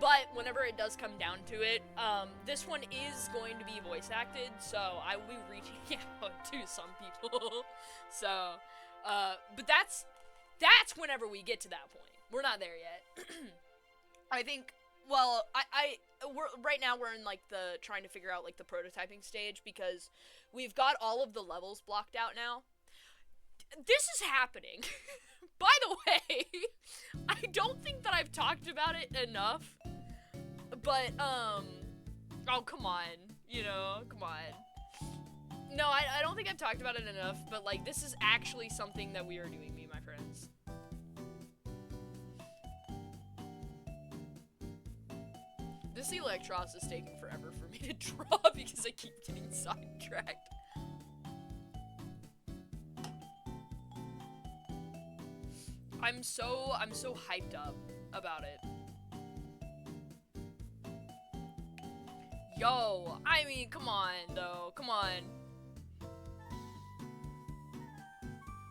But, whenever it does come down to it, this one is going to be voice acted, so I will be reaching out to some people. So, but that's whenever we get to that point. We're not there yet. I think, well, right now we're in, the, trying to figure out, the prototyping stage, because we've got all of the levels blocked out now. This is happening. By the way, I don't think that I've talked about it enough, but, oh, come on, come on. No, I don't think I've talked about it enough, but like this is actually something that we are doing, me and my friends. This Electros is taking forever for me to draw because I keep getting sidetracked. I'm so hyped up about it. Yo, I mean, come on, though. Come on.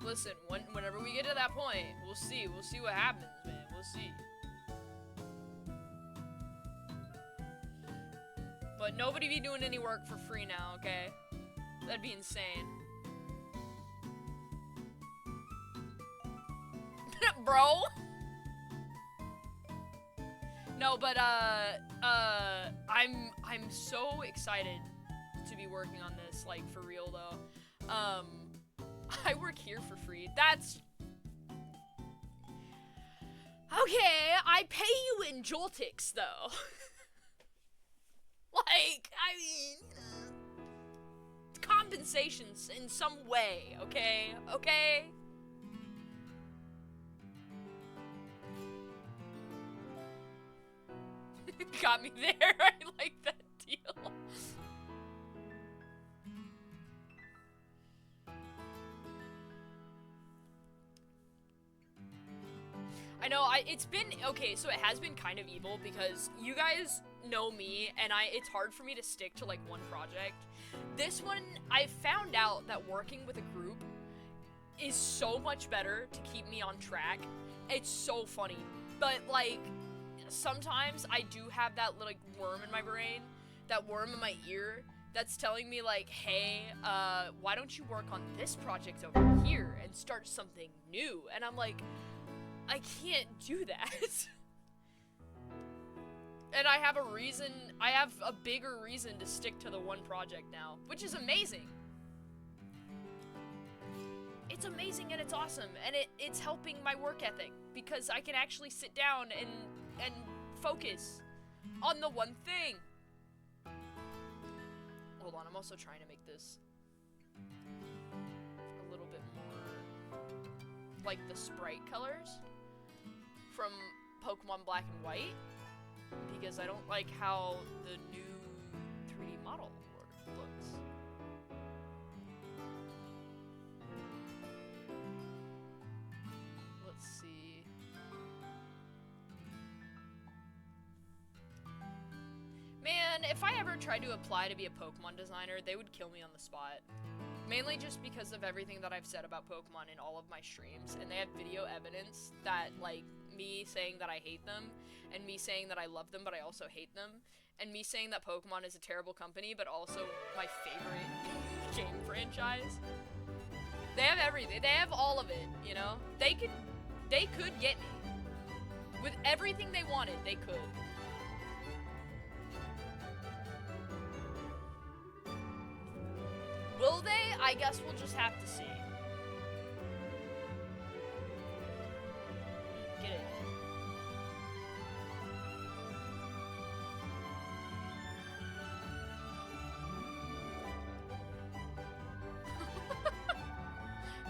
Listen, whenever we get to that point, we'll see. We'll see what happens, man. We'll see. But nobody be doing any work for free now, okay? That'd be insane. Bro? No, but, I'm so excited to be working on this, like, for real, though. I work here for free. That's... Okay, I pay you in Joltix, though. Like, I mean... compensations in some way, okay? Okay? Got me there. I like that deal. I know, it's been, okay, so it has been kind of evil because you guys know me and it's hard for me to stick to like one project. This one, I found out that working with a group is so much better to keep me on track. It's so funny, but like, sometimes I do have that little like, worm in my brain, that worm in my ear, that's telling me like, hey, why don't you work on this project over here and start something new? And I'm like, I can't do that. And I have a reason, I have a bigger reason to stick to the one project now, which is amazing. It's amazing and it's awesome, and it's helping my work ethic, because I can actually sit down and focus on the one thing. Hold on, I'm also trying to make this a little bit more like the sprite colors from Pokemon Black and White, because I don't like how the new 3D model looks. Let's see. Man, if I ever tried to apply to be a Pokemon designer, they would kill me on the spot. Mainly just because of everything that I've said about Pokemon in all of my streams, and they have video evidence that, like, me saying that I hate them, and me saying that I love them but I also hate them, and me saying that Pokemon is a terrible company but also my favorite game franchise. They have everything. They have all of it, you know? They could get me. With everything they wanted, they could. Will they? I guess we'll just have to see. Get it.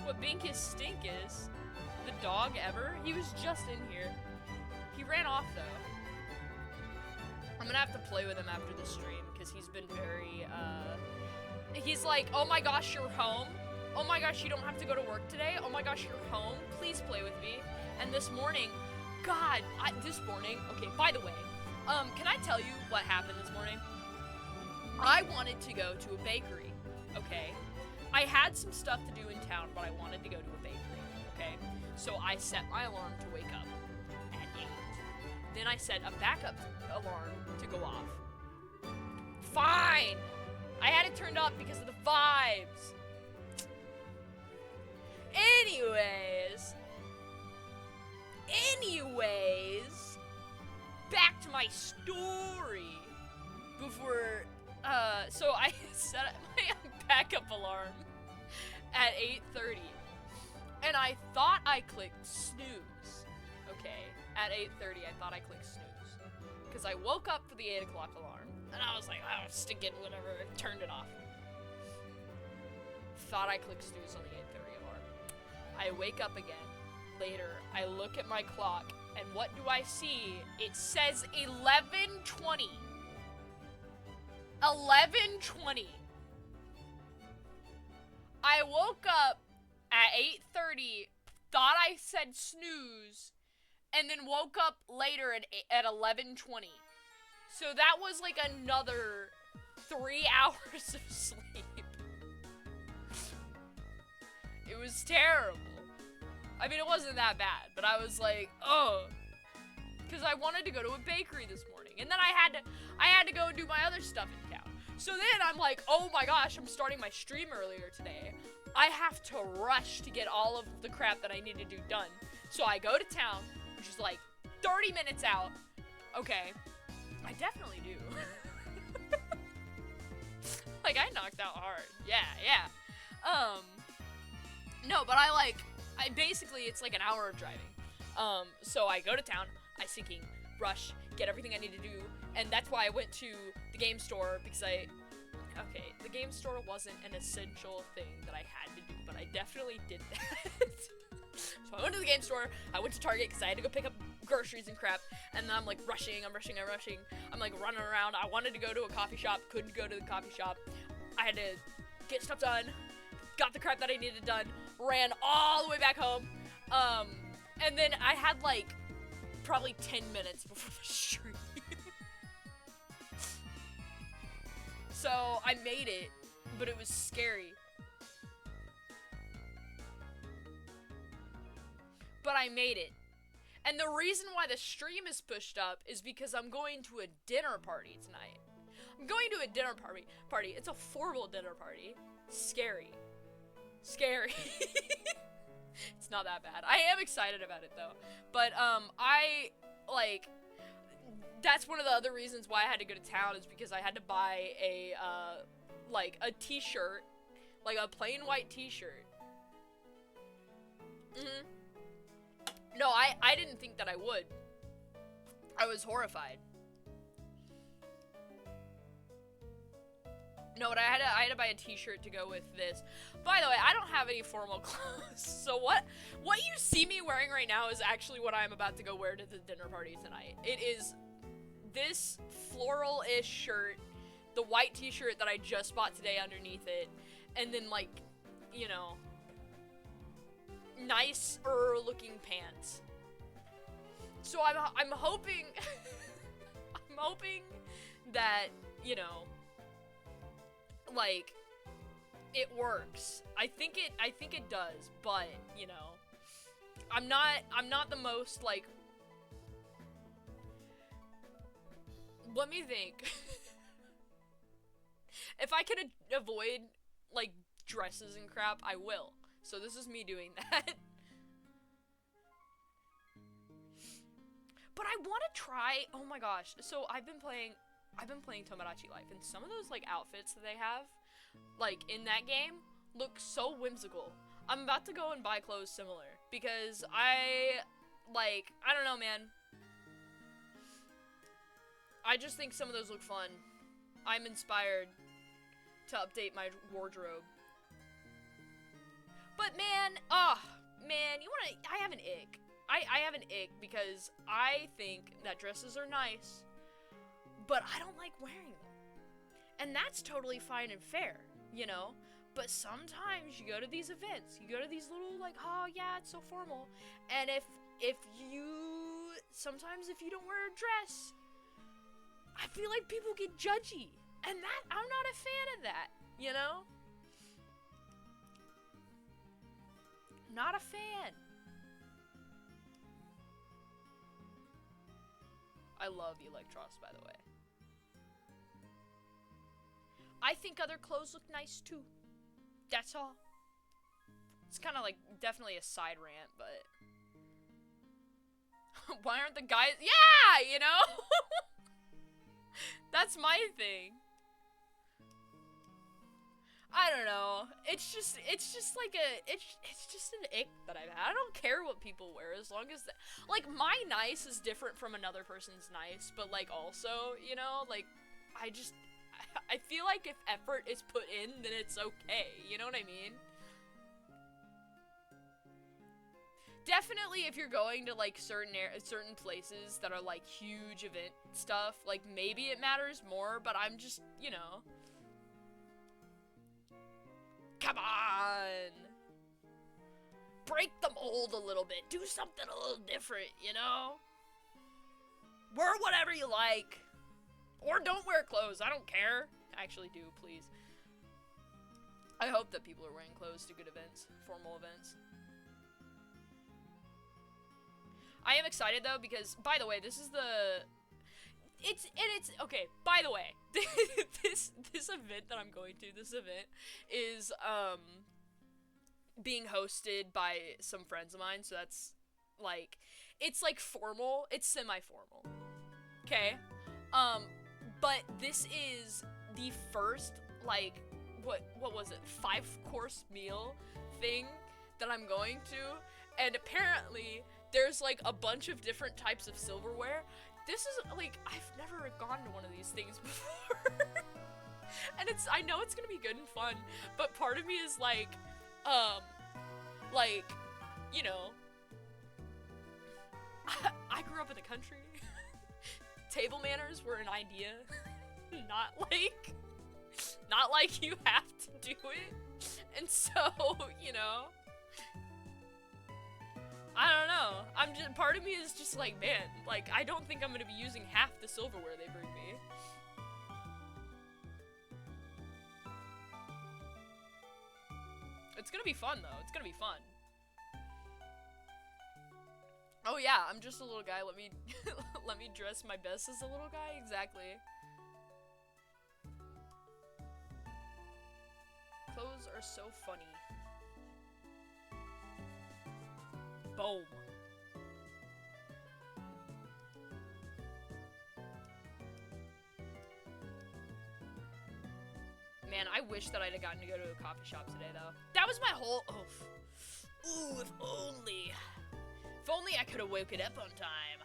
What Binkus stink is? The dog ever? He was just in here. He ran off though. I'm gonna have to play with him after the stream because he's been very, he's like, oh my gosh, you're home? Oh my gosh, you don't have to go to work today? Oh my gosh, you're home? Please play with me. And this morning, God, okay, by the way, can I tell you what happened this morning? I wanted to go to a bakery, okay? I had some stuff to do in town, but I wanted to go to a bakery, okay? So I set my alarm to wake up at 8. Then I set a backup alarm to go off. Fine! I had it turned off because of the vibes. Anyways, back to my story. Before, so I set up my backup alarm at 8:30, and I thought I clicked snooze. Okay, at 8:30, I thought I clicked snooze because I woke up for the 8 o'clock alarm. And I was like, oh, stick it, whatever, turned it off. thought I clicked snooze on the 8:30 alarm. I wake up again. Later, I look at my clock, and what do I see? It says 11:20. 11:20. I woke up at 8:30, thought I said snooze, and then woke up later at 11:20. So that was like another 3 hours of sleep. It was terrible. I mean, it wasn't that bad, but I was like, oh, because I wanted to go to a bakery this morning, and then I had to go and do my other stuff in town. So then I'm like, oh my gosh, I'm starting my stream earlier today. I have to rush to get all of the crap that I need to do done. So I go to town, which is like 30 minutes out. Okay, I definitely do. Like, I knocked out hard. Yeah. No, but I basically, it's like an hour of driving. So I go to town, I sinking, rush, get everything I need to do, and that's why I went to the game store, because the game store wasn't an essential thing that I had to do, but I definitely did that. So I went to the game store, I went to Target, because I had to go pick up groceries and crap, and then I'm like rushing, I'm like running around. I wanted to go to a coffee shop, couldn't go to the coffee shop. I had to get stuff done, got the crap that I needed done, ran all the way back home, and then I had like probably 10 minutes before the stream. So I made it, but it was scary. But I made it. And the reason why the stream is pushed up is because I'm going to a dinner party tonight. I'm going to a dinner party. It's a formal dinner party. Scary. It's not that bad. I am excited about it though. But that's one of the other reasons why I had to go to town, is because I had to buy a t-shirt, like a plain white t-shirt. No, I didn't think that I would. I was horrified. No, but I had to buy a t-shirt to go with this. By the way, I don't have any formal clothes, so what you see me wearing right now is actually what I'm about to go wear to the dinner party tonight. It is this floral-ish shirt, the white t-shirt that I just bought today underneath it, and then like, you know, nicer looking pants. So I'm hoping I'm hoping that, you know, like, it works. I think it does, but, you know, I'm not the most, like, let me think. If I can avoid, like, dresses and crap, I will. So this is me doing that. But I want to try, oh my gosh, so I've been playing Tomodachi Life, and some of those, like, outfits that they have, like, in that game, look so whimsical. I'm about to go and buy clothes similar, because I don't know, man. I just think some of those look fun. I'm inspired to update my wardrobe. But man, I have an ick. I have an ick because I think that dresses are nice, but I don't like wearing them. And that's totally fine and fair, you know? But sometimes you go to these events, you go to these little, like, oh yeah, it's so formal. And sometimes if you don't wear a dress, I feel like people get judgy. And that, I'm not a fan of that, you know? Not a fan. I love Electros, by the way. I think other clothes look nice too. That's all. It's kind of like definitely a side rant, but why aren't the guys? Yeah, you know. That's my thing. I don't know. It's just like it's just an ick that I've had. I don't care what people wear as long as like my nice is different from another person's nice, but like also, you know, like I feel like if effort is put in, then it's okay. You know what I mean? Definitely if you're going to, like, certain places that are, like, huge event stuff, like, maybe it matters more, but I'm just, you know. Come on! Break the mold a little bit. Do something a little different, you know? Wear whatever you like. Or don't wear clothes. I don't care. Actually do, please. I hope that people are wearing clothes to good events. Formal events. I am excited, though, because, by the way, this is the... It's okay, by the way, this event that I'm going to, this event is, being hosted by some friends of mine, so that's, like, it's, like, formal, it's semi-formal, okay, but this is the first, like, what was it, 5-course meal thing that I'm going to, and apparently, there's, like, a bunch of different types of silverware. This is, like, I've never gone to one of these things before. And I know it's gonna be good and fun, but part of me is like, you know, I grew up in the country. Table manners were an idea. Not like you have to do it. And so, you know, I don't know. Part of me is just like, man, like, I don't think I'm gonna be using half the silverware they bring me. It's gonna be fun, though. It's gonna be fun. Oh yeah, I'm just a little guy. Let me, let me dress my best as a little guy. Exactly. Clothes are so funny. Boom. Man, I wish that I'd have gotten to go to a coffee shop today, though. That was my whole... Ooh, if only. If only I could have woken up on time.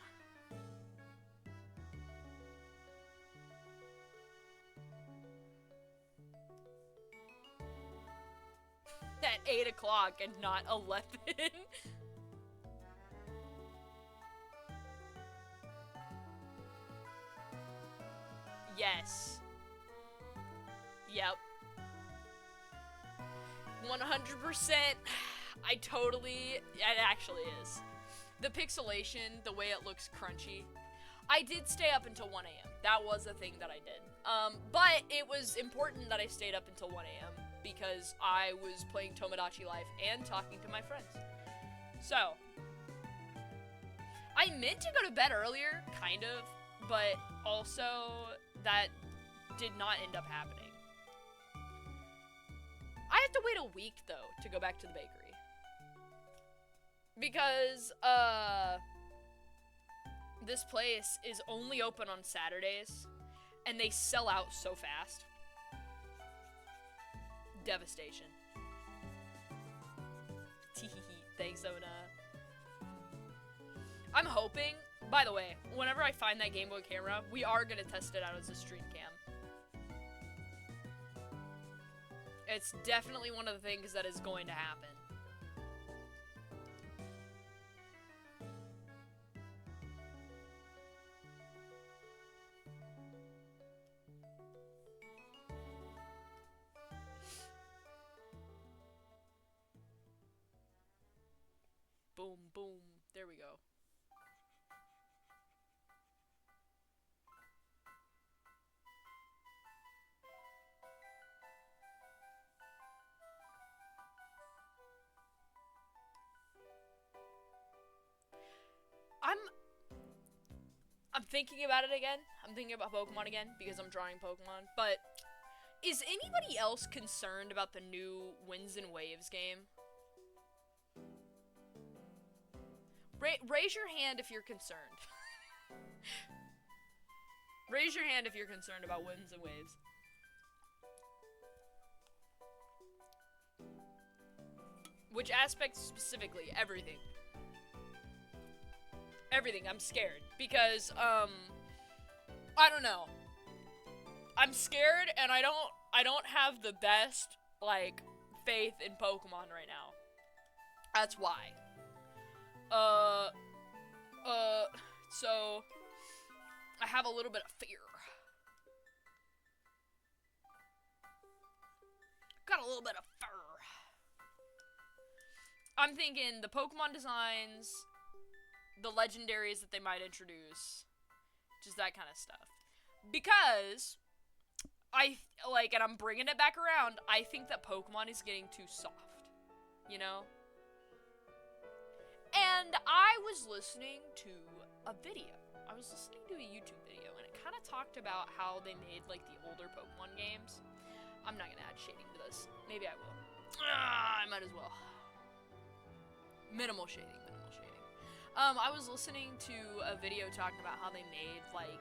At 8 o'clock and not 11. Yes. Yep. 100%. I totally... It actually is. The pixelation, the way it looks crunchy. I did stay up until 1 a.m. That was a thing that I did. But it was important that I stayed up until 1 a.m. because I was playing Tomodachi Life and talking to my friends. So, I meant to go to bed earlier, kind of, but also that did not end up happening. I have to wait a week, though, to go back to the bakery. Because, this place is only open on Saturdays, and they sell out so fast. Devastation. Thanks, Ona. I'm hoping, by the way, whenever I find that Game Boy camera, we are gonna test it out as a stream cam. It's definitely one of the things that is going to happen. Boom, boom. There we go. I'm thinking about it again. I'm thinking about Pokemon again because I'm drawing Pokemon. But is anybody else concerned about the new Winds and Waves game? Raise your hand if you're concerned. Raise your hand if you're concerned about Winds and Waves. Which aspect specifically? Everything. Everything. I'm scared. Because, I don't know. I'm scared, and I don't have the best, like, faith in Pokemon right now. That's why. So, I have a little bit of fear. Got a little bit of fear. I'm thinking the Pokemon designs, the legendaries that they might introduce, just that kind of stuff. Because, and I'm bringing it back around, I think that Pokemon is getting too soft, you know? And I was listening to a video. I was listening to a YouTube video, and it kind of talked about how they made, like, the older Pokemon games. I'm not gonna add shading to this. Maybe I will. I might as well. Minimal shading. I was listening to a video talking about how they made, like,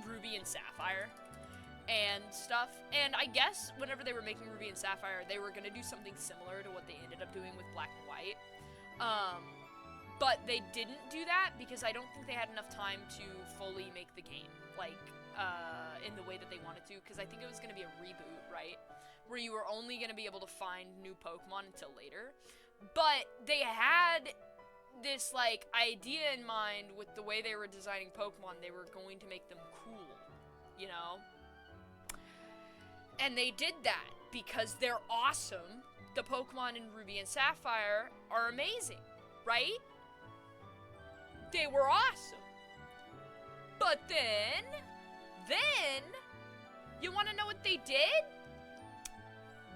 Ruby and Sapphire and stuff. And I guess whenever they were making Ruby and Sapphire, they were gonna do something similar to what they ended up doing with Black and White. But they didn't do that because I don't think they had enough time to fully make the game, like, in the way that they wanted to, because I think it was gonna be a reboot, right? Where you were only gonna be able to find new Pokemon until later. But they had this, like, idea in mind with the way they were designing Pokemon. They were going to make them cool, you know? And they did that because they're awesome. The Pokemon in Ruby and Sapphire are amazing, right? They were awesome. But then, you want to know what they did?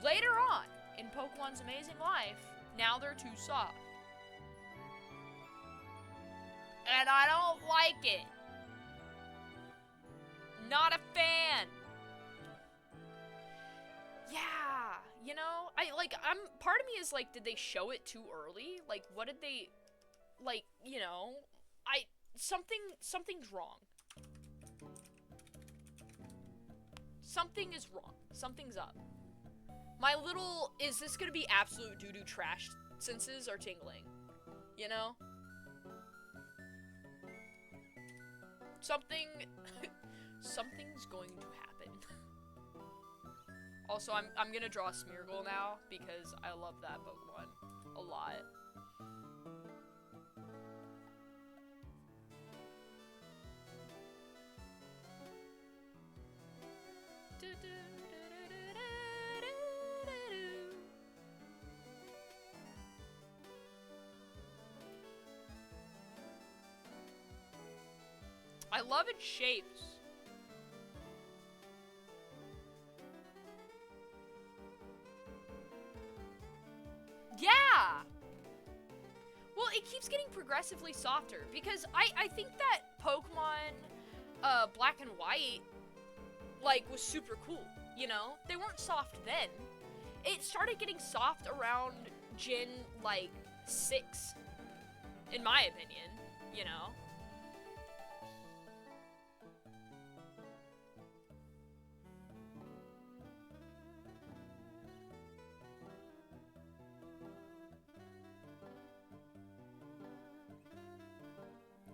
Later on, in Pokemon's Amazing Life, now they're too soft. And I don't like it. Not a fan. Yeah, you know, part of me is like, did they show it too early? Like, what did they, like, you know, something's wrong. Something is wrong. Something's up. My little, is this gonna be absolute doo-doo trash senses are tingling? You know? Something's going to happen. Also, I'm gonna draw Smeargle now, because I love that Pokemon a lot. I love its shapes. Yeah! Well, it keeps getting progressively softer, because I think that Pokemon, Black and White, like, was super cool, you know? They weren't soft then. It started getting soft around Gen, like, 6, in my opinion, you know?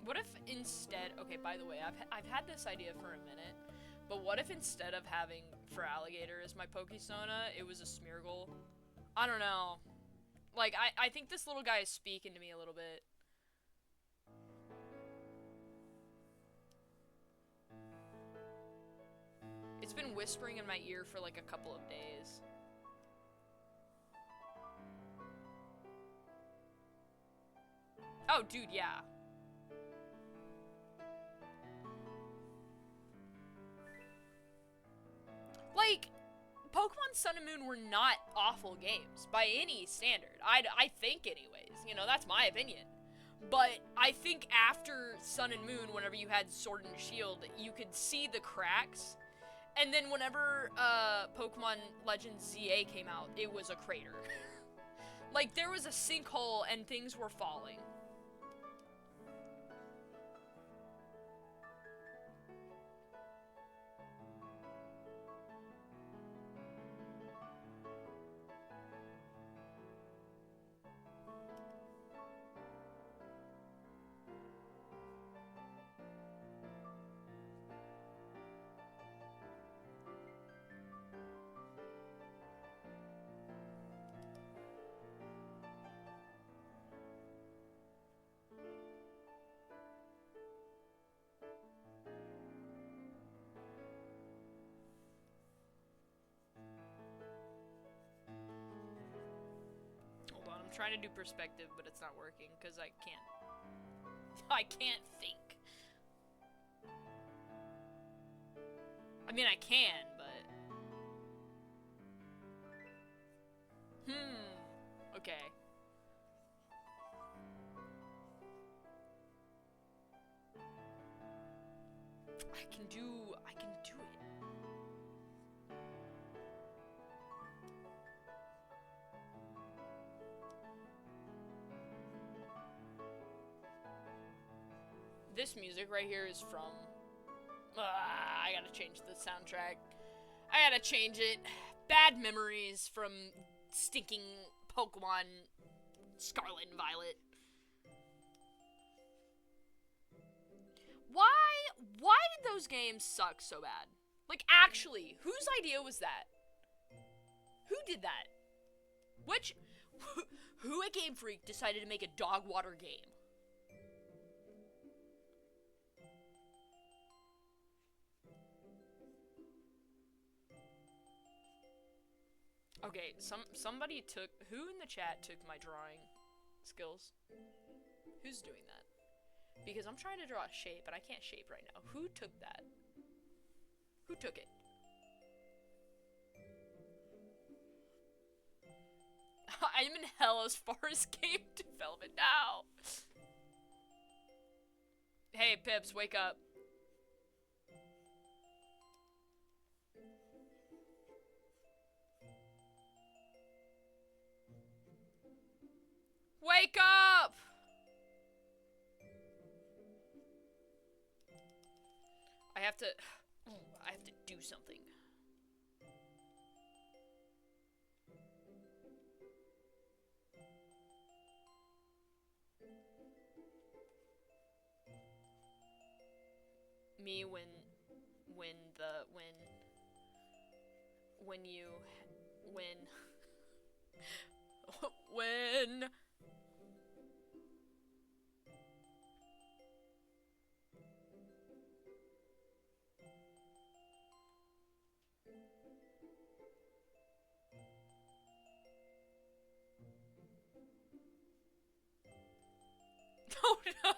What if instead, okay, by the way, I've had this idea for a minute, but what if instead of having Feraligatr as my Pokesona, it was a Smeargle? I don't know. Like, I think this little guy is speaking to me a little bit. It's been whispering in my ear for like a couple of days. Oh, dude, yeah. Like, Pokemon Sun and Moon were not awful games, by any standard. I think anyways, you know, that's my opinion. But I think after Sun and Moon, whenever you had Sword and Shield, you could see the cracks. And then whenever Pokemon Legends ZA came out, it was a crater. Like, there was a sinkhole and things were falling. trying to do perspective, but it's not working because I can't. I can't think. I mean, I can, but. Okay. I can do it. This music right here is from, I gotta change the soundtrack. I gotta change it. Bad memories from stinking Pokemon Scarlet and Violet. Why did those games suck so bad? Like, actually, whose idea was that? Who did that? Who at Game Freak decided to make a dog water game? Okay, somebody took, who in the chat took my drawing skills? Who's doing that? Because I'm trying to draw a shape, and I can't shape right now. Who took that? Who took it? I'm in hell as far as game development now. Hey, Pips, wake up. Wake up! I have to do something. Me when oh no.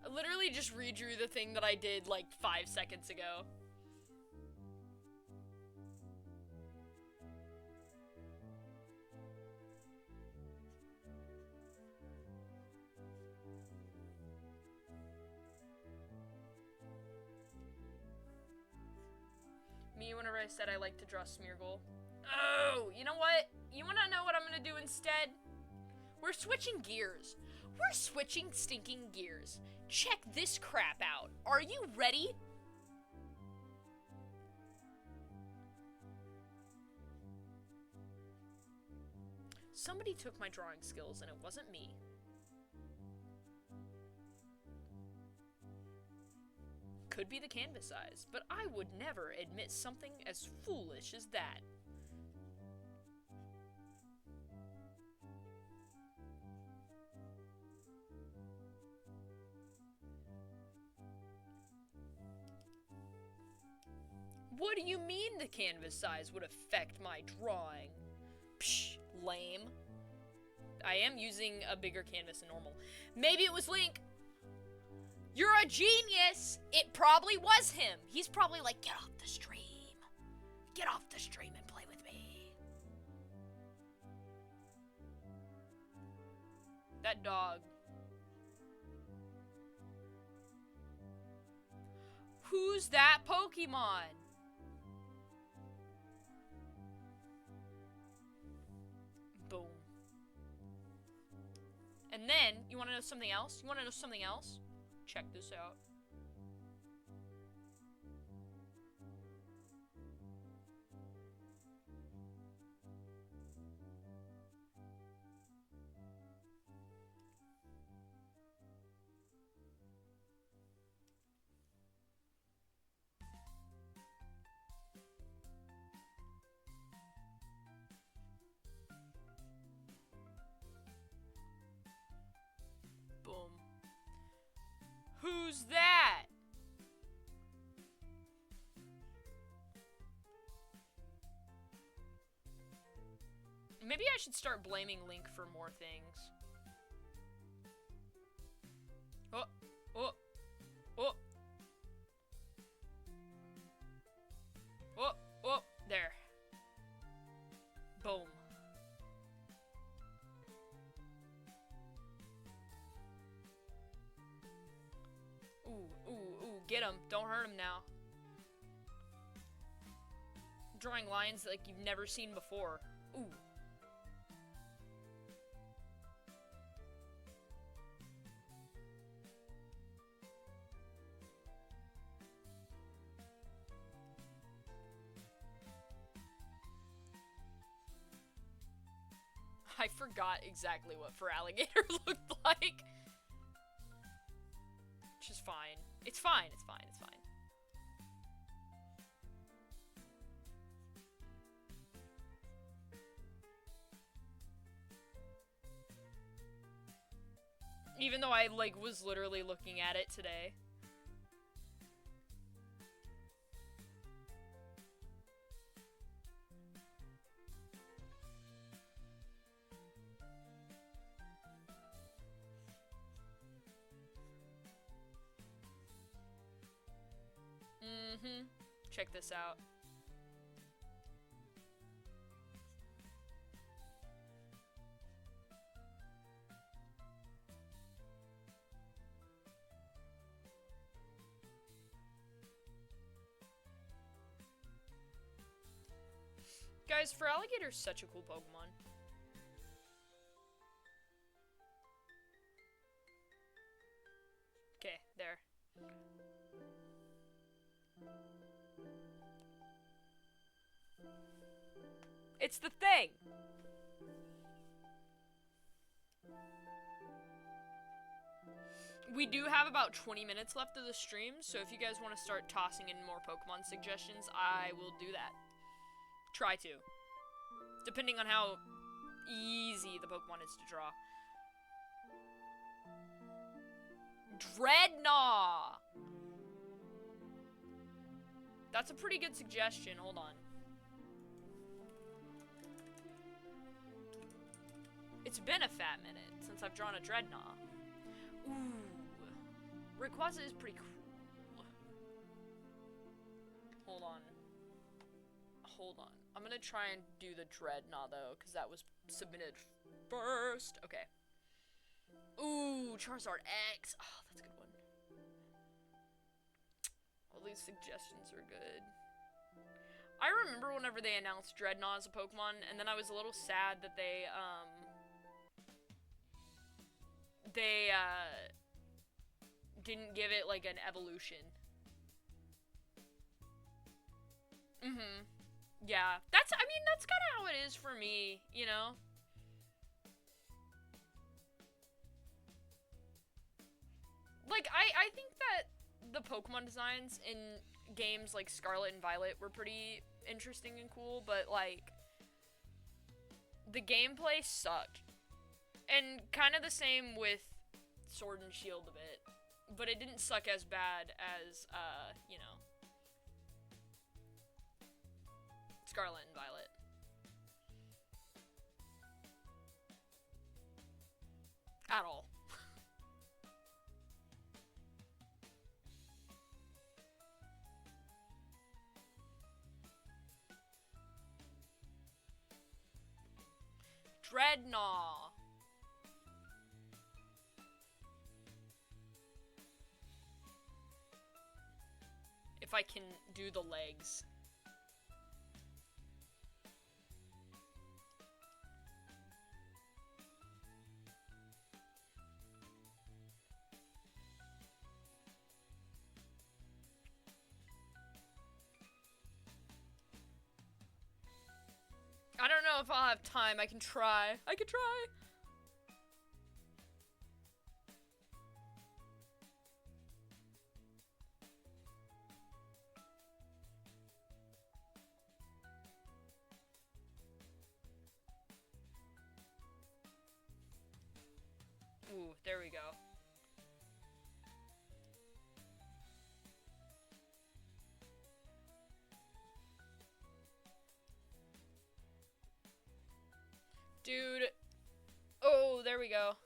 I literally just redrew the thing that I did like 5 seconds ago. Me whenever I said I like to draw Smeargle. Oh, you know what? You wanna know what I'm gonna do instead? We're switching gears. We're switching stinking gears. Check this crap out. Are you ready? Somebody took my drawing skills and it wasn't me. Could be the canvas size, but I would never admit something as foolish as that. What do you mean the canvas size would affect my drawing? Psh, lame. I am using a bigger canvas than normal. Maybe it was Link. You're a genius! It probably was him. He's probably like, get off the stream. Get off the stream and play with me. That dog. Who's that Pokemon? Boom. And then, you wanna know something else? You wanna know something else? Check this out. Maybe I should start blaming Link for more things. Oh, oh, oh. Oh, oh, there. Boom. Ooh, ooh, ooh, get him. Don't hurt him now. Drawing lines like you've never seen before. Ooh. I forgot exactly what Feraligatr looked like. Which is fine. It's fine, it's fine, it's fine. Even though I, like, was literally looking at it today. Check this out. Guys, Feraligatr is such a cool Pokemon. Okay, there. It's the thing! We do have about 20 minutes left of the stream, so if you guys want to start tossing in more Pokemon suggestions, I will do that. Try to. Depending on how easy the Pokemon is to draw. Dreadnought! That's a pretty good suggestion. Hold on. It's been a fat minute since I've drawn a Dreadnought. Ooh. Rayquaza is pretty cool. Hold on. Hold on. I'm gonna try and do the Dreadnought, though, because that was submitted first. Okay. Ooh, Charizard X. Oh, that's a good one. All these suggestions are good. I remember whenever they announced Dreadnought as a Pokemon, and then I was a little sad that they didn't give it, like, an evolution. Yeah, I mean, that's kind of how it is for me, you know? Like, I think that the Pokemon designs in games like Scarlet and Violet were pretty interesting and cool, but, like, the gameplay sucked. And kind of the same with Sword and Shield a bit. But it didn't suck as bad as, you know, Scarlet and Violet. At all. Dreadnought. If I can do the legs. I don't know if I'll have time. I can try. I can try. Ooh, there we go. go.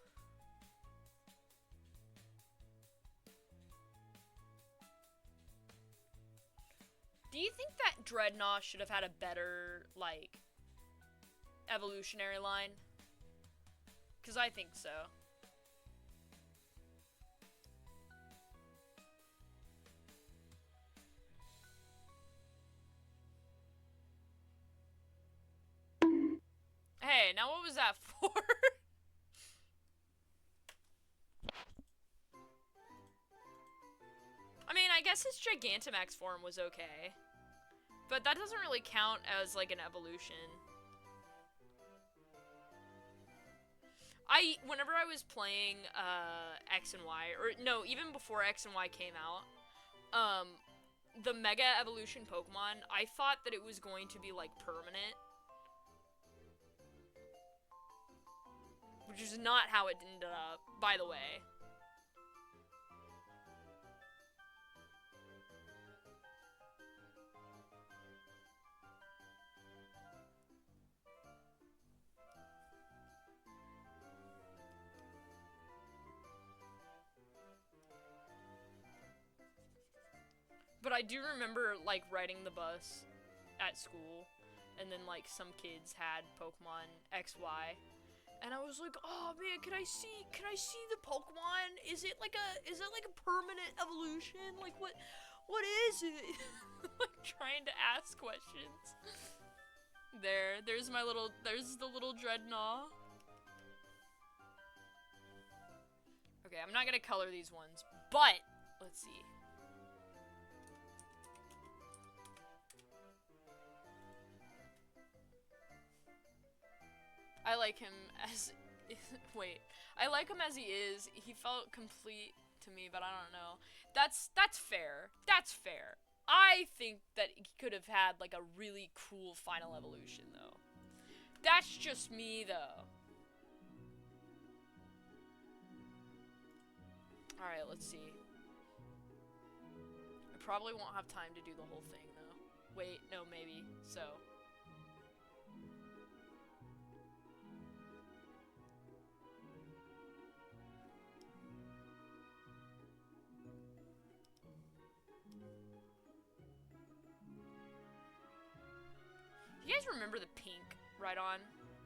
Do you think that Dreadnought should have had a better, like, evolutionary line? Because I think so. Hey, now what was that for? I mean, I guess his Gigantamax form was okay. But that doesn't really count as, like, an evolution. Whenever I was playing, X and Y, or no, even before X and Y came out, the Mega Evolution Pokemon, I thought that it was going to be, like, permanent. Which is not how it ended up, by the way. But I do remember, like, riding the bus at school, and then, like, some kids had Pokemon XY, and I was like, oh man, can I see the Pokemon? Is it like a permanent evolution? Like, what is it? Like, trying to ask questions. There's the little Dreadnought. Okay, I'm not gonna color these ones, but let's see. I like him as wait. I like him as he is. He felt complete to me, but I don't know. That's fair. That's fair. I think that he could have had like a really cool final evolution though. That's just me though. Alright, let's see. I probably won't have time to do the whole thing though. Wait, no, maybe. So you guys remember the pink Rhydon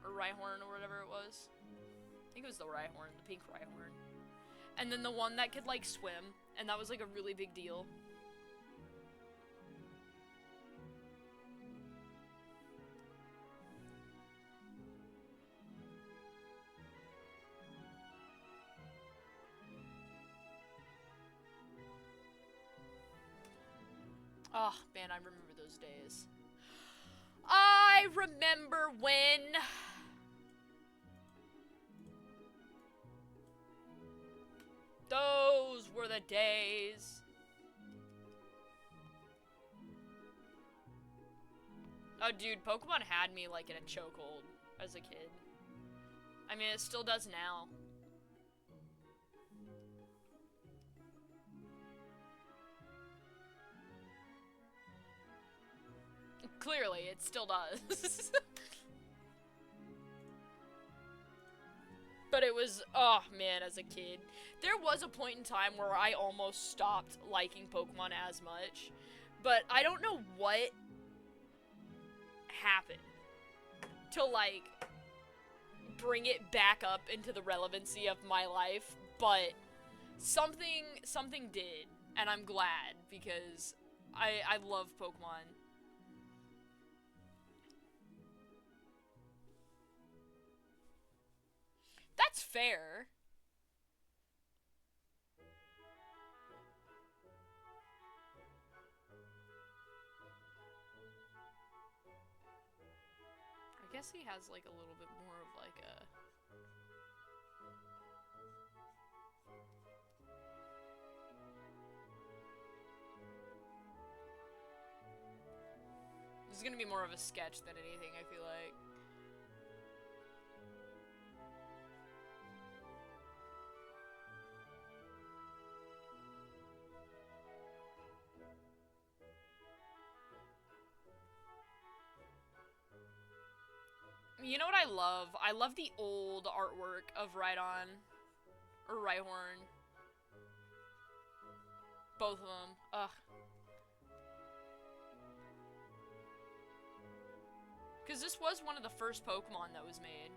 or Rhyhorn or whatever it was? I think it was the Rhyhorn, the pink Rhyhorn. And then the one that could like swim, and that was like a really big deal. Oh man, I remember those days. I remember when those were the days. Oh dude, Pokemon had me like in a chokehold as a kid. I mean, it still does now. Clearly, it still does. But it was, oh man, as a kid. There was a point in time where I almost stopped liking Pokemon as much. But I don't know what happened to, like, bring it back up into the relevancy of my life. But something did. And I'm glad, because I love Pokemon. That's fair. I guess he has like a little bit more of like a... This is gonna be more of a sketch than anything, I feel like. You know what I love? I love the old artwork of Rhydon. Or Rhyhorn. Both of them. Ugh. Because this was one of the first Pokemon that was made.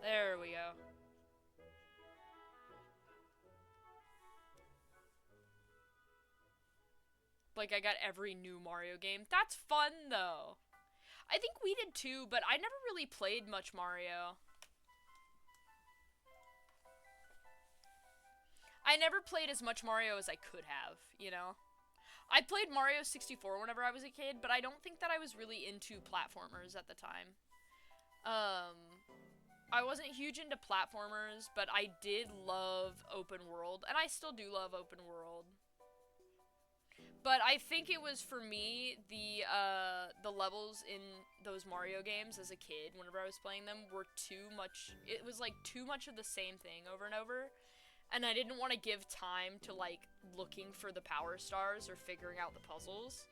There we go. Like, I got every new Mario game. That's fun, though. I think we did too, but I never really played much Mario. I never played as much Mario as I could have, you know? I played Mario 64 whenever I was a kid, but I don't think that I was really into platformers at the time. I wasn't huge into platformers, but I did love open world, and I still do love open world. But I think it was, for me, the levels in those Mario games as a kid, whenever I was playing them, were too much. It was like too much of the same thing over and over. And I didn't want to give time to, like, looking for the power stars or figuring out the puzzles.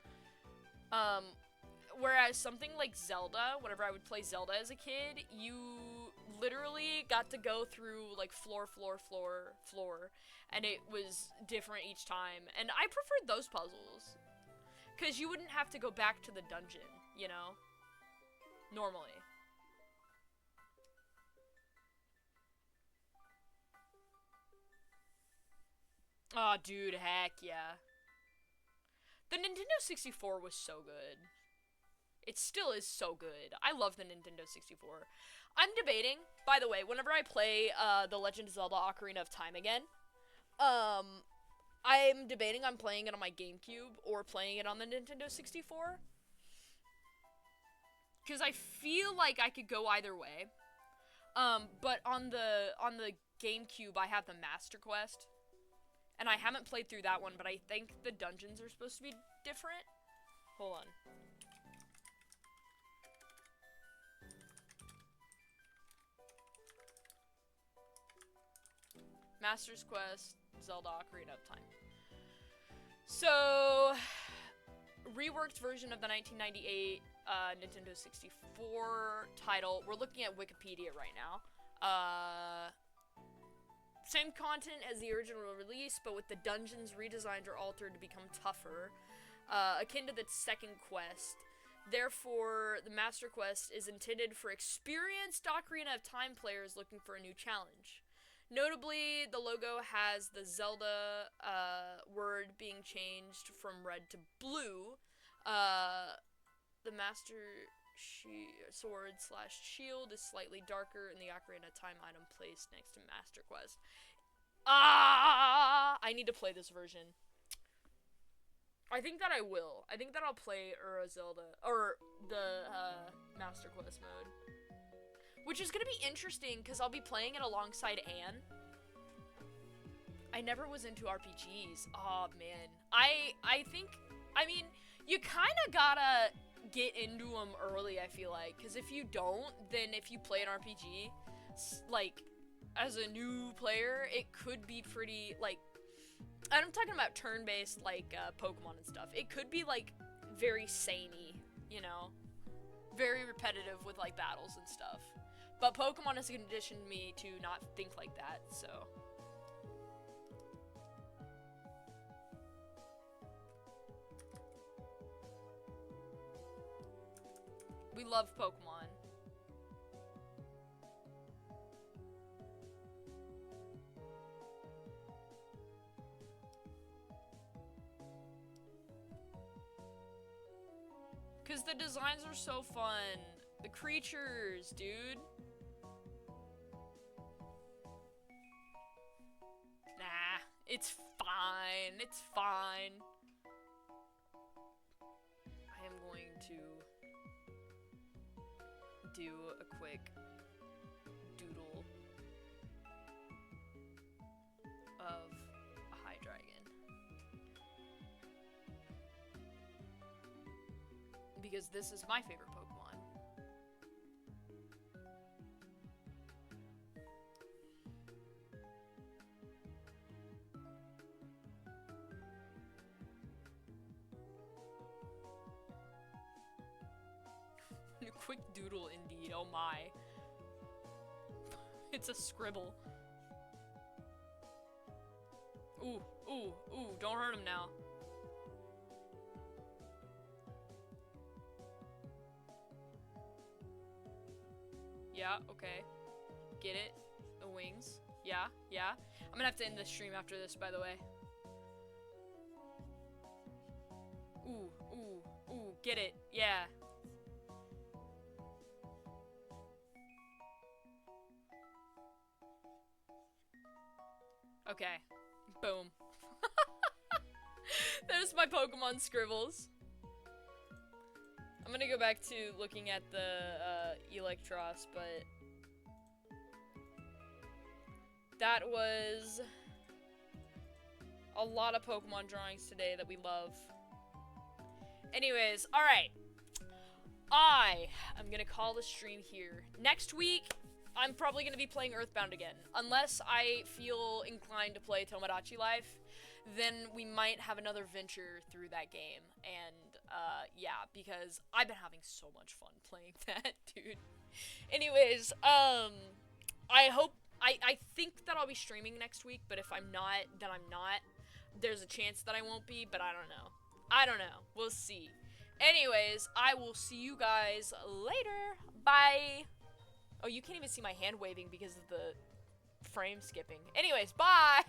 Whereas something like Zelda, whenever I would play Zelda as a kid, you literally got to go through, like, floor, and it was different each time. And I preferred those puzzles. Because you wouldn't have to go back to the dungeon, you know? Normally. Aw, oh, dude, heck yeah. The Nintendo 64 was so good. It still is so good. I love the Nintendo 64. I'm debating, by the way, whenever I play The Legend of Zelda Ocarina of Time again, I'm debating on playing it on my GameCube or playing it on the Nintendo 64. Because I feel like I could go either way. But on the GameCube, I have the Master Quest. And I haven't played through that one, but I think the dungeons are supposed to be different. Hold on. Master's Quest, Zelda Ocarina of Time. So, reworked version of the 1998 Nintendo 64 title. We're looking at Wikipedia right now. Same content as the original release, but with the dungeons redesigned or altered to become tougher, akin to the second quest. Therefore, the Master Quest is intended for experienced Ocarina of Time players looking for a new challenge. Notably, the logo has the Zelda word being changed from red to blue. The Master Sword / Shield is slightly darker, and the Ocarina of Time item placed next to Master Quest. I need to play this version. I think that I will. I think that I'll play Zelda, or the Master Quest mode. Which is going to be interesting, because I'll be playing it alongside Anne. I never was into RPGs. Oh, man. I think, I mean, you kind of gotta get into them early, I feel like. Because if you don't, then if you play an RPG, like, as a new player, it could be pretty, like, I'm talking about turn-based, like, Pokemon and stuff. It could be, like, very samey, you know? Very repetitive with, like, battles and stuff. But Pokemon has conditioned me to not think like that, so. We love Pokemon. Because the designs are so fun. The creatures, dude. Nah, it's fine. It's fine. I am going to do a quick doodle of a Hydreigon. Because this is my favorite Pokemon. Oh my. It's a scribble. Ooh, ooh, ooh, don't hurt him now. Yeah, okay. Get it? The wings. Yeah, yeah. I'm gonna have to end the stream after this, by the way. Ooh, ooh, ooh, get it. Yeah. Okay. Boom. There's my Pokemon scribbles. I'm gonna go back to looking at the Electros, but that was a lot of Pokemon drawings today that we love. Anyways, alright. I am gonna call the stream here. Next week, I'm probably gonna be playing Earthbound again. Unless I feel inclined to play Tomodachi Life, then we might have another venture through that game. And, yeah, because I've been having so much fun playing that, dude. Anyways, I think that I'll be streaming next week, but if I'm not, then I'm not. There's a chance that I won't be, but I don't know. I don't know. We'll see. Anyways, I will see you guys later. Bye. Oh, you can't even see my hand waving because of the frame skipping. Anyways, bye.